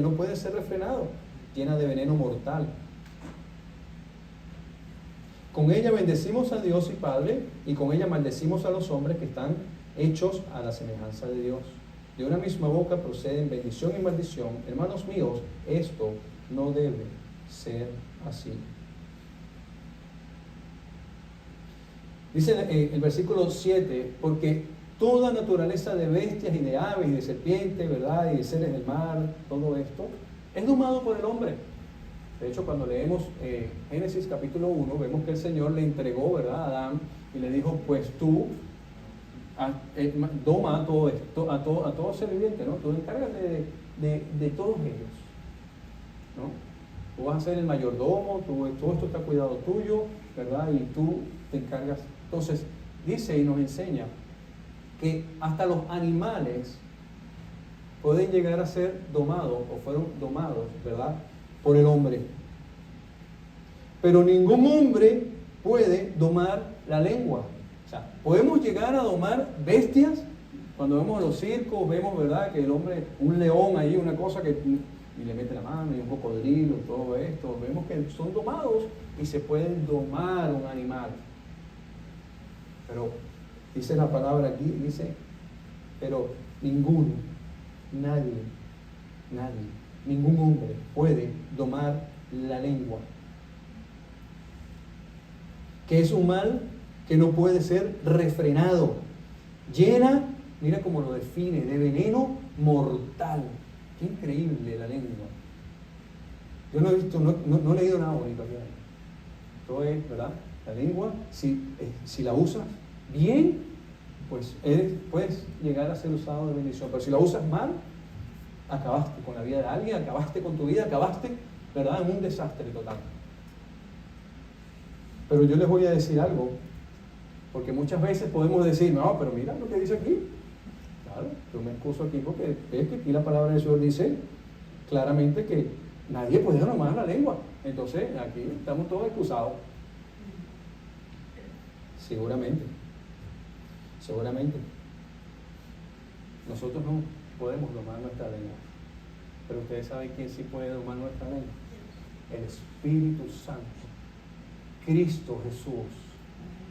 no puede ser refrenado, llena de veneno mortal. Con ella bendecimos a Dios y Padre, y con ella maldecimos a los hombres que están hechos a la semejanza de Dios. De una misma boca proceden bendición y maldición. Hermanos míos, esto no debe ser así. Dice el versículo 7, porque toda naturaleza de bestias y de aves y de serpientes, ¿verdad?, y de seres del mar, todo esto, es domado por el hombre. De hecho, cuando leemos Génesis capítulo 1, vemos que el Señor le entregó, ¿verdad?, a Adán y le dijo: pues tú doma a todo esto, a todo ser viviente, ¿no? Tú encárgate de todos ellos, ¿no? Tú vas a ser el mayordomo, todo esto está a cuidado tuyo, ¿verdad? Y tú te encargas. Entonces, dice y nos enseña que hasta los animales pueden llegar a ser domados, o fueron domados, ¿verdad?, por el hombre. Pero ningún hombre puede domar la lengua. O sea, podemos llegar a domar bestias. Cuando vemos los circos, vemos, ¿verdad?, que el hombre, un león ahí, una cosa que, y le mete la mano, y un cocodrilo, todo esto, vemos que son domados y se pueden domar un animal. Pero dice la palabra aquí, dice, pero ninguno, nadie, ningún hombre puede domar la lengua, que es un mal que no puede ser refrenado, llena, mira cómo lo define, de veneno mortal. Qué increíble la lengua. Yo no he visto, no he leído nada bonito aquí. Esto es, ¿verdad? La lengua, si la usas bien, pues puedes llegar a ser usado de bendición. Pero si la usas mal, acabaste con la vida de alguien, acabaste con tu vida, acabaste, ¿verdad?, en un desastre total. Pero yo les voy a decir algo, porque muchas veces podemos decir: no, pero mira lo que dice aquí. Claro, yo me excuso aquí porque ves que aquí la palabra del Señor dice claramente que nadie puede domar la lengua. Entonces, aquí estamos todos excusados. Seguramente. Nosotros no podemos domar nuestra lengua. Pero ustedes saben quién sí puede domar nuestra lengua. El Espíritu Santo. Cristo Jesús,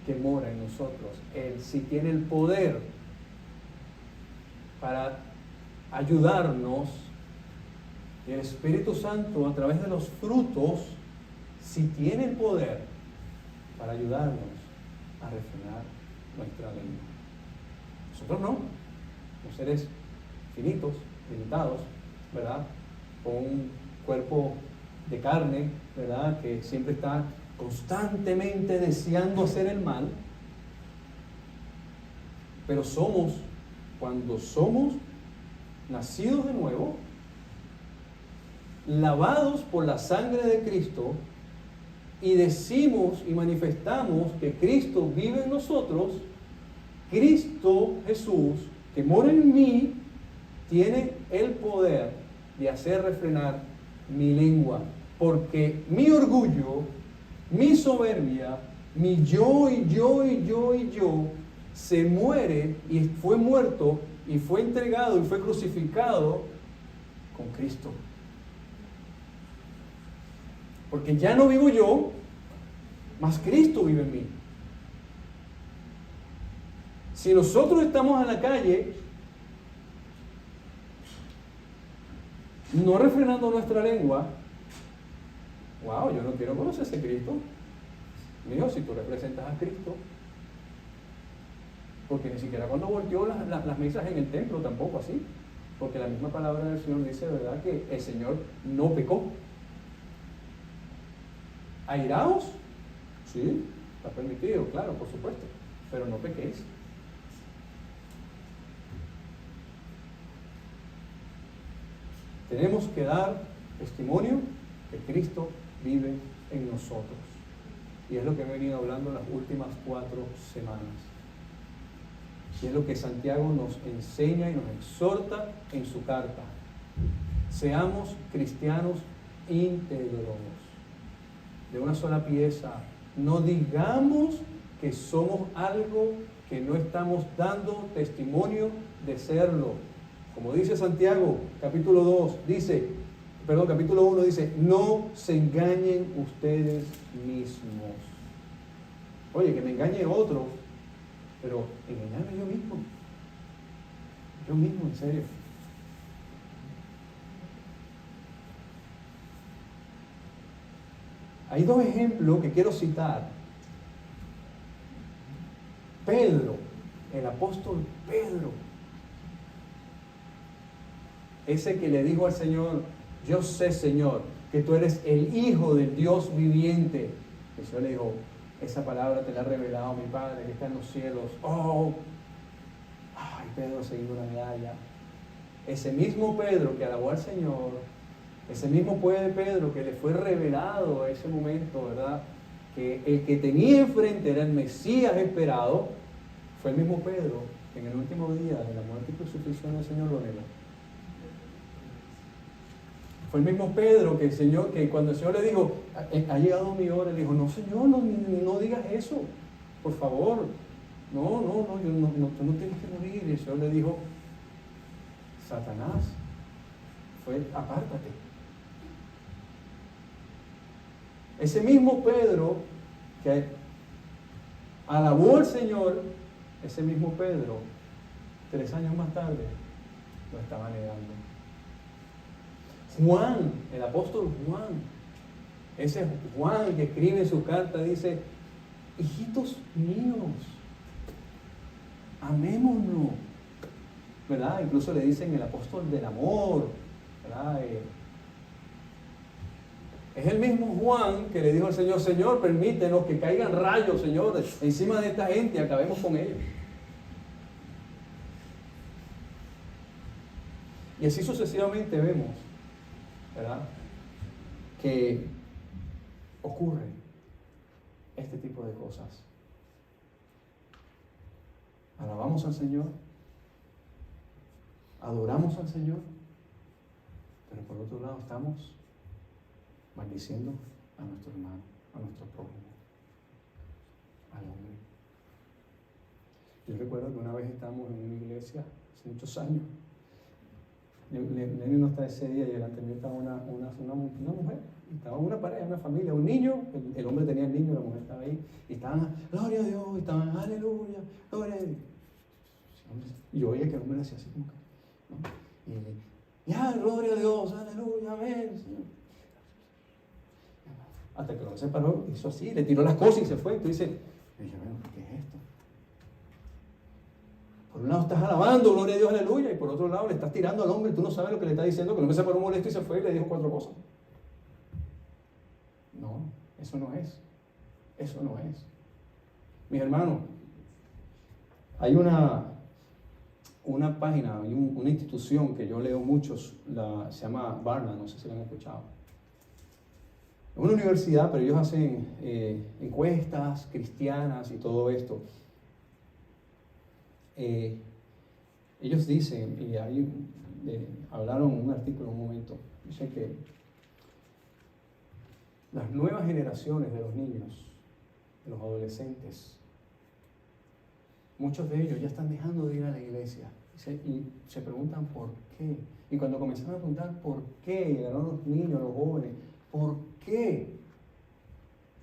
que mora en nosotros. Él sí tiene el poder para ayudarnos. Y el Espíritu Santo, a través de los frutos, sí tiene el poder para ayudarnos a refrenar nuestra lengua. Nosotros no. Somos seres finitos, limitados, ¿verdad?, con un cuerpo de carne, ¿verdad?, que siempre está constantemente deseando hacer el mal. Pero cuando somos nacidos de nuevo, lavados por la sangre de Cristo, y decimos y manifestamos que Cristo vive en nosotros, Cristo Jesús, que mora en mí, tiene el poder de hacer refrenar mi lengua, porque mi orgullo, mi soberbia, mi yo se muere y fue muerto y fue entregado y fue crucificado con Cristo. Porque ya no vivo yo, mas Cristo vive en mí. Si nosotros estamos en la calle, no refrenando nuestra lengua. Wow, yo no quiero conocer ese Cristo. Mío, si tú representas a Cristo. Porque ni siquiera cuando volteó las mesas en el templo, tampoco así. Porque la misma palabra del Señor dice, ¿verdad?, que el Señor no pecó. ¿Airaos? Sí, está permitido, claro, por supuesto. Pero no pequéis. Tenemos que dar testimonio que Cristo vive en nosotros. Y es lo que he venido hablando en las últimas 4 semanas. Y es lo que Santiago nos enseña y nos exhorta en su carta. Seamos cristianos íntegros, de una sola pieza. No digamos que somos algo que no estamos dando testimonio de serlo. Como dice Santiago, capítulo 1 dice, no se engañen ustedes mismos. Oye, que me engañe otro, pero engañarme yo mismo. Yo mismo, en serio. Hay 2 ejemplos que quiero citar. Pedro, el apóstol Pedro, ese que le dijo al Señor, yo sé, Señor, que tú eres el Hijo del Dios viviente. El Señor le dijo, esa palabra te la ha revelado mi Padre que está en los cielos. Oh, ay, Pedro se dio una medalla. Ese mismo Pedro que alabó al Señor, ese mismo Pedro que le fue revelado en ese momento, ¿verdad?, que el que tenía enfrente era el Mesías esperado, fue el mismo Pedro que en el último día de la muerte y crucifixión del Señor lo negó. Fue el mismo Pedro que cuando el Señor le dijo, ha llegado mi hora, le dijo, no, Señor, no digas eso, por favor. No, tú no tienes que morir. Y el Señor le dijo, Satanás, apártate. Ese mismo Pedro que alabó al Señor, ese mismo Pedro, 3 años más tarde, lo estaba negando. Juan, el apóstol Juan, ese Juan que escribe en su carta, dice, hijitos míos, amémonos, ¿verdad? Incluso le dicen el apóstol del amor, ¿verdad? Es el mismo Juan que le dijo al Señor, Señor, permítenos que caigan rayos, Señor, encima de esta gente y acabemos con ellos. Y así sucesivamente vemos, ¿verdad?, que ocurre este tipo de cosas. Alabamos al Señor, adoramos al Señor, pero por otro lado estamos maldiciendo a nuestro hermano, a nuestro prójimo, al hombre. Yo recuerdo que una vez estábamos en una iglesia, hace muchos años, Lenny no está ese día y delante de mí estaba una mujer, estaba una pareja, una familia, un niño, el hombre tenía el niño, la mujer estaba ahí, y estaban, gloria a Dios, y estaban, aleluya, gloria a Dios. Y yo oía que el hombre hacía así como que, ¿no? Y ya, gloria a Dios, aleluya, amén. Hasta que el hombre se paró, hizo así, le tiró las cosas y se fue. Y tú dices, y yo, ¿qué es esto? Por un lado estás alabando, gloria a Dios, aleluya, y por otro lado le estás tirando al hombre, tú no sabes lo que le está diciendo, que el hombre se paró molesto y se fue y le dijo 4 cosas. No, eso no es. Eso no es. Mis hermanos, hay una página, hay una institución que yo leo muchos, se llama Barna, no sé si la han escuchado. Es una universidad, pero ellos hacen encuestas cristianas y todo esto. Ellos dicen, y ahí hablaron en un artículo en un momento, dicen que las nuevas generaciones de los niños, de los adolescentes, muchos de ellos ya están dejando de ir a la iglesia y se preguntan por qué. Y cuando comenzaron a preguntar por qué, llegaron los niños, los jóvenes, ¿por qué?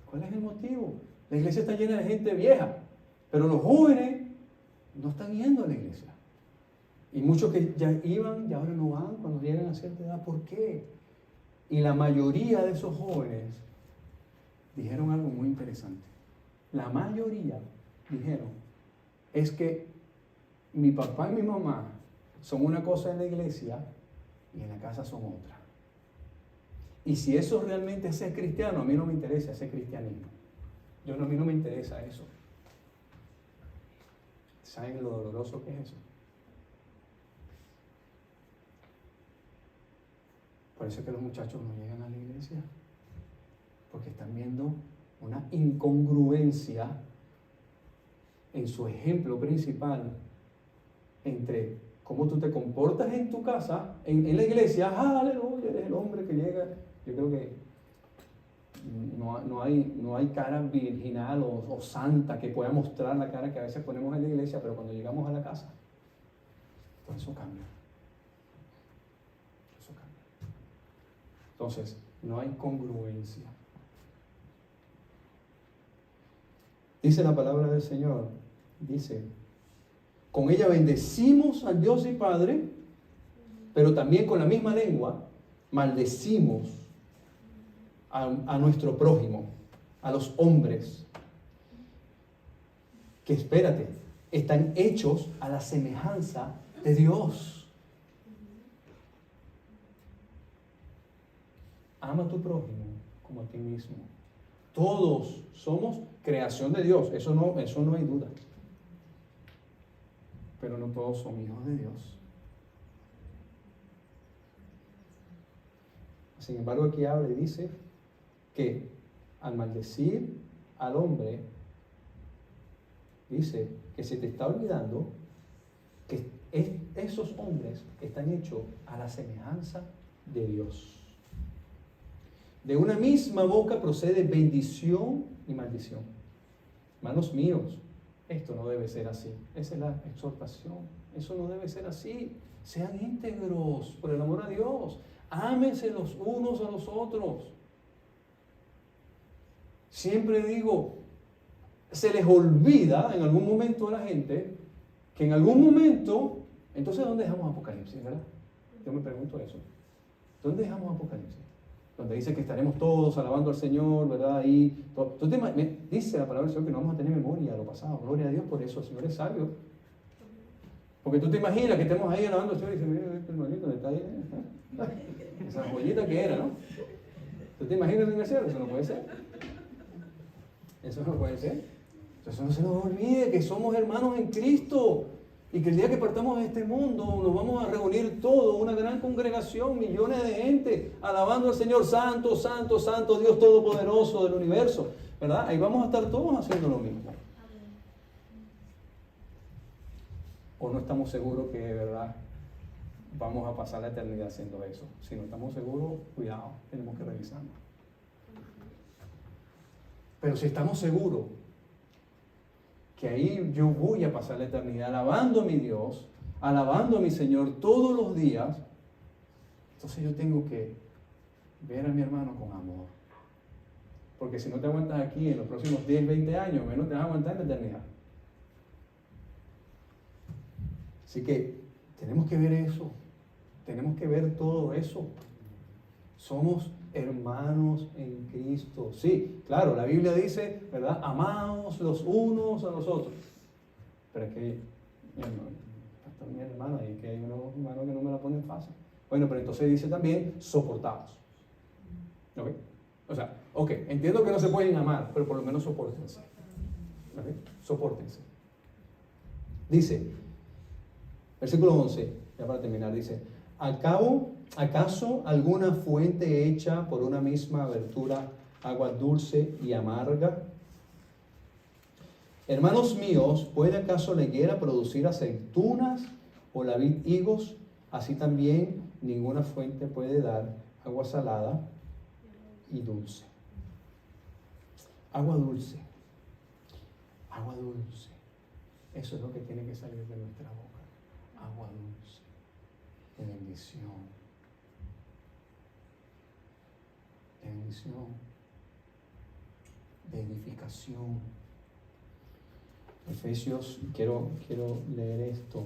¿Cuál es el motivo? La iglesia está llena de gente vieja, pero los jóvenes no están yendo a la iglesia. Y muchos que ya iban y ahora no van cuando llegan a cierta edad. ¿Por qué? Y la mayoría de esos jóvenes dijeron algo muy interesante. La mayoría dijeron, es que mi papá y mi mamá son una cosa en la iglesia y en la casa son otra. Y si eso realmente es ser cristiano, a mí no me interesa ese cristianismo. A mí no me interesa eso. ¿Saben lo doloroso que es eso? Por eso es que los muchachos no llegan a la iglesia, porque están viendo una incongruencia en su ejemplo principal entre cómo tú te comportas en tu casa, en la iglesia. Aleluya, eres el hombre que llega. Yo creo que no hay cara virginal o santa que pueda mostrar la cara que a veces ponemos en la iglesia, pero cuando llegamos a la casa, todo eso cambia. Eso cambia. Entonces, no hay congruencia. Dice la palabra del Señor, dice, con ella bendecimos al Dios y Padre, pero también con la misma lengua maldecimos a nuestro prójimo, a los hombres, que espérate, están hechos a la semejanza de Dios. Ama a tu prójimo como a ti mismo. Todos somos creación de Dios, eso no hay duda. Pero no todos son hijos de Dios. Sin embargo, aquí habla y dice que al maldecir al hombre, dice que se te está olvidando que esos hombres están hechos a la semejanza de Dios. De una misma boca procede bendición y maldición. Hermanos míos, esto no debe ser así. Esa es la exhortación. Eso no debe ser así. Sean íntegros por el amor a Dios. Ámense los unos a los otros. Siempre digo, se les olvida en algún momento a la gente que en algún momento, entonces ¿dónde dejamos Apocalipsis, verdad? Yo me pregunto eso. ¿Dónde dejamos Apocalipsis? Donde dice que estaremos todos alabando al Señor, ¿verdad? Y dice la palabra del Señor que no vamos a tener memoria de lo pasado. Gloria a Dios por eso, el Señor es sabio. Porque tú te imaginas que estemos ahí alabando al Señor y dices, mira, este hermanito está ahí. Esa joyita que era, ¿no? ¿Tú te imaginas en el cielo? Eso no puede ser. Eso no puede ser. Entonces no se nos olvide que somos hermanos en Cristo. Y que el día que partamos de este mundo nos vamos a reunir todos, una gran congregación, millones de gente, alabando al Señor, santo, santo, santo, Dios Todopoderoso del universo, ¿verdad? Ahí vamos a estar todos haciendo lo mismo. ¿O no estamos seguros que de verdad vamos a pasar la eternidad haciendo eso? Si no estamos seguros, cuidado, tenemos que revisarlo. Pero si estamos seguros que ahí yo voy a pasar la eternidad alabando a mi Dios, alabando a mi Señor todos los días, entonces yo tengo que ver a mi hermano con amor. Porque si no te aguantas aquí en los próximos 10, 20 años, menos te vas a aguantar en la eternidad. Así que tenemos que ver eso, tenemos que ver todo eso. Somos hermanos en Cristo. Sí, claro, la Biblia dice, ¿verdad? Amaos los unos a los otros. Pero es que, mi hermano, y que hay unos hermanos que no me la ponen fácil. Bueno, pero entonces dice también, soportaos. ¿Ok? O sea, ok, entiendo que no se pueden amar, pero por lo menos sopórtense. ¿Ok? Sopórtense. Dice, versículo 11, ya para terminar, dice, ¿acaso alguna fuente hecha por una misma abertura, agua dulce y amarga? Hermanos míos, ¿puede acaso la higuera producir aceitunas o la vid higos? Así también ninguna fuente puede dar agua salada y dulce. Agua dulce. Agua dulce. Eso es lo que tiene que salir de nuestra boca. Agua dulce. De bendición. De bendición. De edificación. Efesios, quiero leer esto.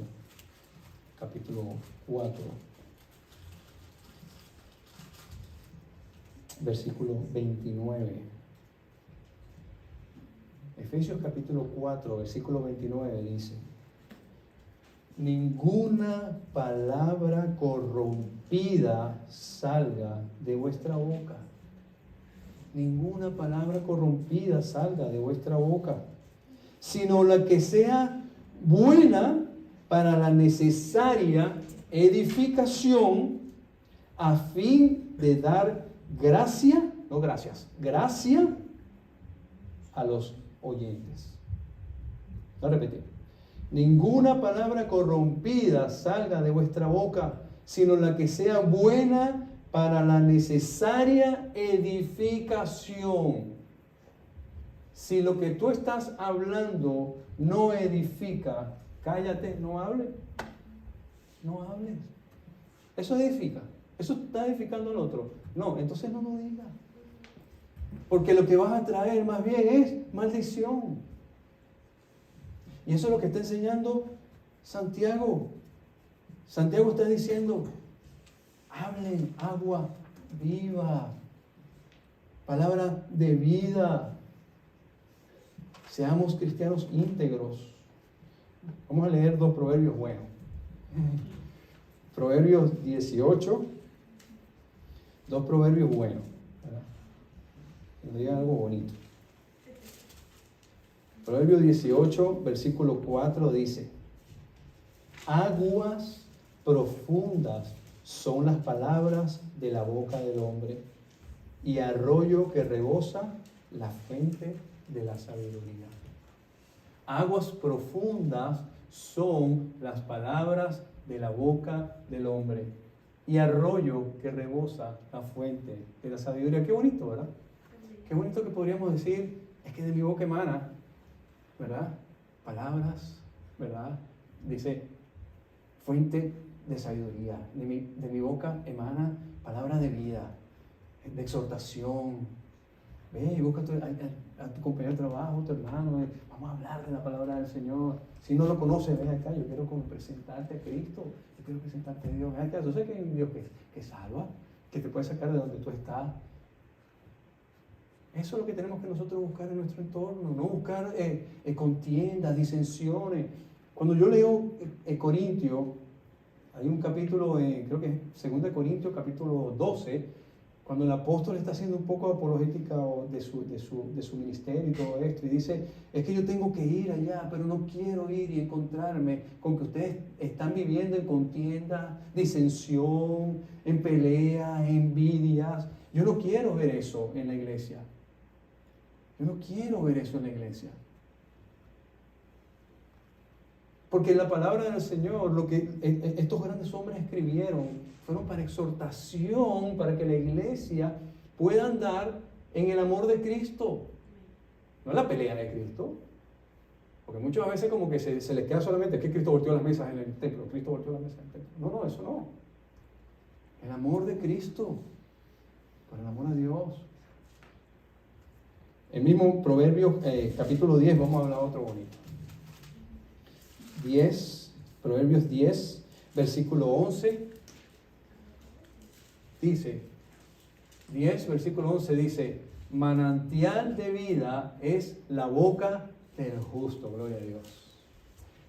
capítulo 4, versículo 29. Efesios capítulo 4, versículo 29 dice: ninguna palabra corrompida salga de vuestra boca. Ninguna palabra corrompida salga de vuestra boca, sino la que sea buena para la necesaria edificación, a fin de dar gracia a los oyentes. Voy a repetir. Ninguna palabra corrompida salga de vuestra boca, sino la que sea buena para la necesaria edificación. Si lo que tú estás hablando no edifica, cállate, no hables. No hables. Eso edifica. Eso está edificando al otro. No, entonces no lo digas. Porque lo que vas a traer más bien es maldición. Y eso es lo que está enseñando Santiago. Santiago está diciendo: hablen agua viva, palabra de vida. Seamos cristianos íntegros. Vamos a leer 2 proverbios buenos. Proverbios 18, 2 proverbios buenos. Que nos digan algo bonito. Proverbio 18, versículo 4 dice: aguas profundas son las palabras de la boca del hombre, y arroyo que rebosa la fuente de la sabiduría. Aguas profundas son las palabras de la boca del hombre, y arroyo que rebosa la fuente de la sabiduría. Qué bonito, ¿verdad? Qué bonito que podríamos decir: es que de mi boca emana, ¿verdad? Palabras, ¿verdad? Dice, fuente de sabiduría. De mi boca emana palabra de vida, de exhortación. Ve y busca a tu compañero de trabajo, tu hermano. Vamos a hablar de la palabra del Señor. Si no lo conoces, ven acá. Yo quiero presentarte a Cristo. Yo quiero presentarte a Dios. Ven acá. Yo sé que hay un Dios que salva, que te puede sacar de donde tú estás. Eso es lo que tenemos que nosotros buscar en nuestro entorno, no buscar contiendas, disensiones. Cuando yo leo Corintios, hay un capítulo, creo que es 2 Corintios, capítulo 12, cuando el apóstol está haciendo un poco apologética de su ministerio y todo esto, y dice: es que yo tengo que ir allá, pero no quiero ir y encontrarme con que ustedes están viviendo en contienda, disensión, en pelea, envidias. Yo no quiero ver eso en la iglesia. Yo no quiero ver eso en la iglesia. Porque la palabra del Señor, lo que estos grandes hombres escribieron, fueron para exhortación, para que la iglesia pueda andar en el amor de Cristo. No en la pelea de Cristo. Porque muchas veces como que se les queda solamente que Cristo volteó las mesas en el templo. Cristo volteó las mesas en el templo. No, eso no. El amor de Cristo. Por el amor a Dios. El mismo Proverbios, capítulo 10, vamos a hablar otro bonito. 10, Proverbios 10, versículo 11, dice, 10, versículo 11 dice: manantial de vida es la boca del justo, gloria a Dios,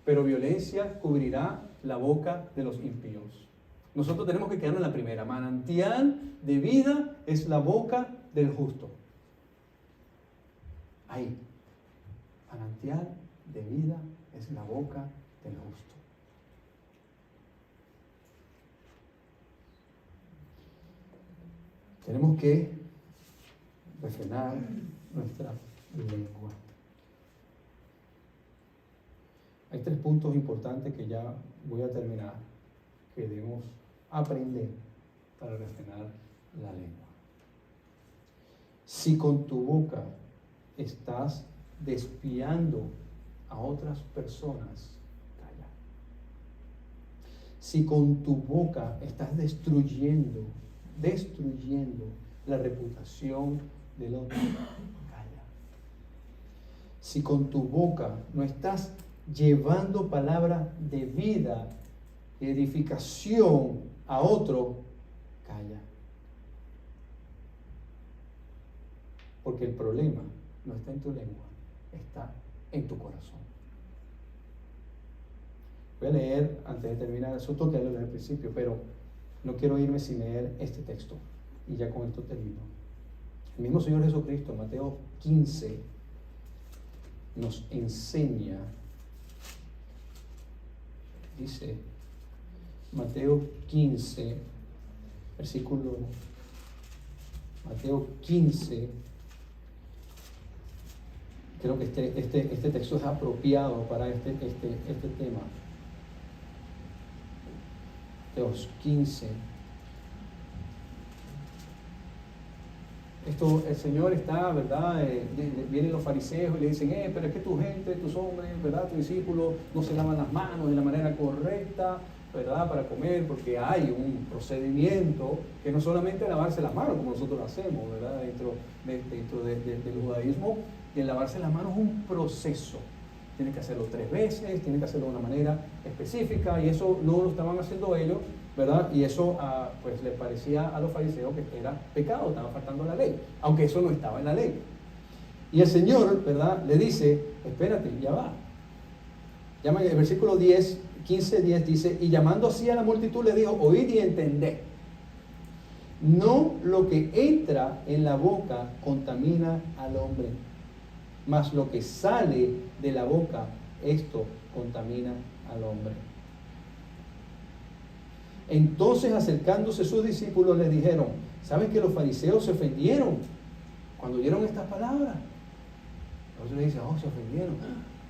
pero violencia cubrirá la boca de los impíos. Nosotros tenemos que quedarnos en la primera. Manantial de vida es la boca del justo. Ahí. Manantial de vida es la boca del justo. Tenemos que refrenar nuestra lengua. Hay 3 puntos importantes que ya voy a terminar, que debemos aprender para refrenar la lengua. Si con tu boca estás despiando a otras personas, calla. Si con tu boca estás destruyendo la reputación del otro, calla. Si con tu boca no estás llevando palabra de vida edificación a otro, calla. Porque el problema no está en tu lengua, está en tu corazón. Voy a leer, antes de terminar el asunto, que lo al principio, pero no quiero irme sin leer este texto. Y ya con esto termino. El mismo Señor Jesucristo, Mateo 15, nos enseña, dice, Mateo 15, versículo, Mateo 15, creo que este texto es apropiado para este tema. Mateo 15. Esto, el Señor está, ¿verdad? Vienen los fariseos y le dicen, pero es que tu gente, tus hombres, ¿verdad? Tus discípulos no se lavan las manos de la manera correcta, ¿verdad? Para comer, porque hay un procedimiento que no solamente lavarse las manos, como nosotros lo hacemos, ¿verdad? Dentro del judaísmo, y el lavarse las manos es un proceso. Tienen que hacerlo 3 veces, tienen que hacerlo de una manera específica, y eso no lo estaban haciendo ellos, ¿verdad? Y eso pues les parecía a los fariseos que era pecado, estaba faltando la ley, aunque eso no estaba en la ley. Y el Señor, ¿verdad? Le dice, espérate, ya va. Llama el versículo 10, 15:10 dice, y llamando así a la multitud le dijo, oíd y entended. No lo que entra en la boca contamina al hombre, mas lo que sale de la boca, esto contamina al hombre. Entonces, acercándose sus discípulos, le dijeron, ¿sabes que los fariseos se ofendieron cuando oyeron estas palabras? Entonces le dicen, se ofendieron.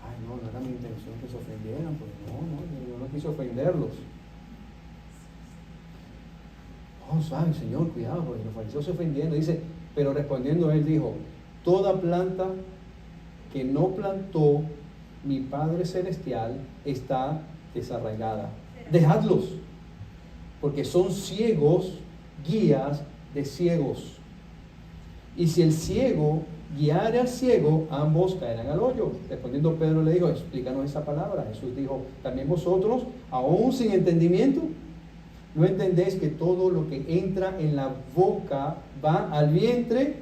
Ay, no era mi intención que se ofendieran, pues no, yo no quise ofenderlos. Sabe, Señor, cuidado, porque los fariseos se ofendieron. Dice, pero respondiendo él dijo, toda planta que no plantó mi Padre Celestial está desarraigada. Dejadlos, porque son ciegos, guías de ciegos. Y si el ciego guiare al ciego, ambos caerán al hoyo. Respondiendo Pedro le dijo, explícanos esa palabra. Jesús dijo, también vosotros, aún sin entendimiento, ¿no entendéis que todo lo que entra en la boca va al vientre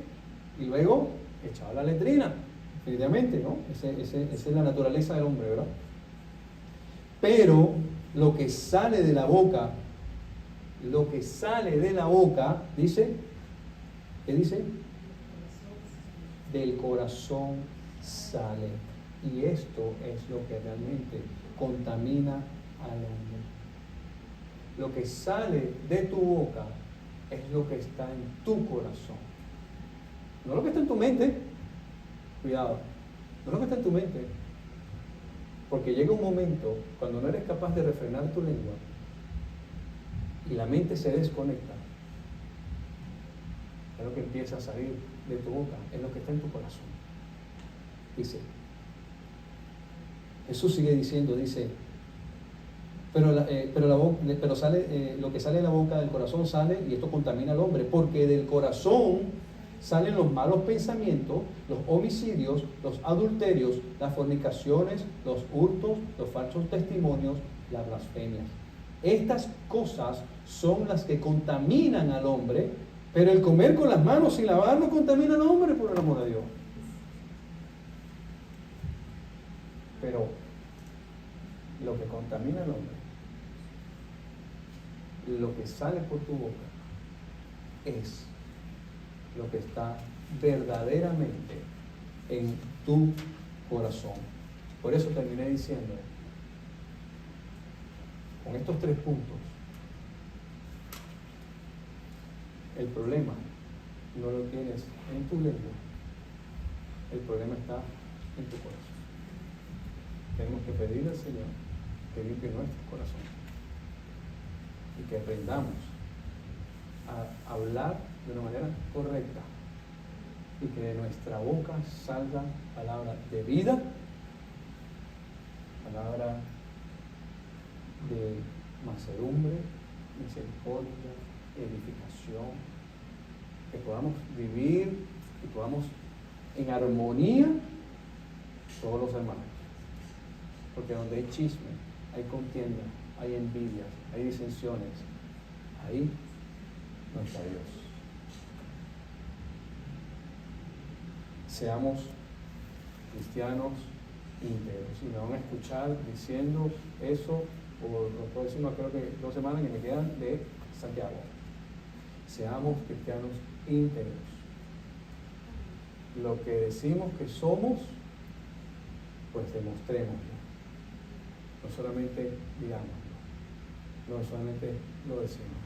y luego echado a la letrina? Definitivamente, ¿no? Esa es la naturaleza del hombre, ¿verdad? Pero lo que sale de la boca, dice, ¿qué dice? Del corazón sale. Y esto es lo que realmente contamina al hombre. Lo que sale de tu boca es lo que está en tu corazón. No lo que está en tu mente. Cuidado. No lo que está en tu mente. Porque llega un momento cuando no eres capaz de refrenar tu lengua y la mente se desconecta. Es lo que empieza a salir de tu boca, es lo que está en tu corazón. Dice, Jesús sigue diciendo, dice, pero sale, lo que sale de la boca del corazón sale, y esto contamina al hombre, porque del corazón salen los malos pensamientos, los homicidios, los adulterios, las fornicaciones, los hurtos, los falsos testimonios, las blasfemias. Estas cosas son las que contaminan al hombre, pero el comer con las manos sin lavar no contamina al hombre, por el amor de Dios. Pero lo que contamina al hombre, lo que sale por tu boca, es lo que está verdaderamente en tu corazón. Por eso terminé diciendo, con estos 3 puntos, el problema no lo tienes en tu lengua, el problema está en tu corazón. Tenemos que pedirle al Señor que limpie nuestro corazón y que aprendamos a hablar de una manera correcta y que de nuestra boca salgan palabras de vida, palabras de mansedumbre, misericordia, edificación, que podamos vivir y podamos en armonía todos los hermanos, porque donde hay chisme, hay contienda, hay envidias, hay disensiones, ahí no está Dios. Seamos cristianos íntegros. Y me van a escuchar diciendo eso por los próximos, creo que 2 semanas que me quedan de Santiago. Seamos cristianos íntegros. Lo que decimos que somos, pues demostrémoslo. No solamente digámoslo, no solamente lo decimos.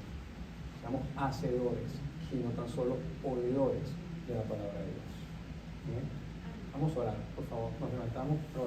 Seamos hacedores y no tan solo oidores de la palabra de Dios. ¿Bien? Vamos a orar, por favor. Nos levantamos a orar.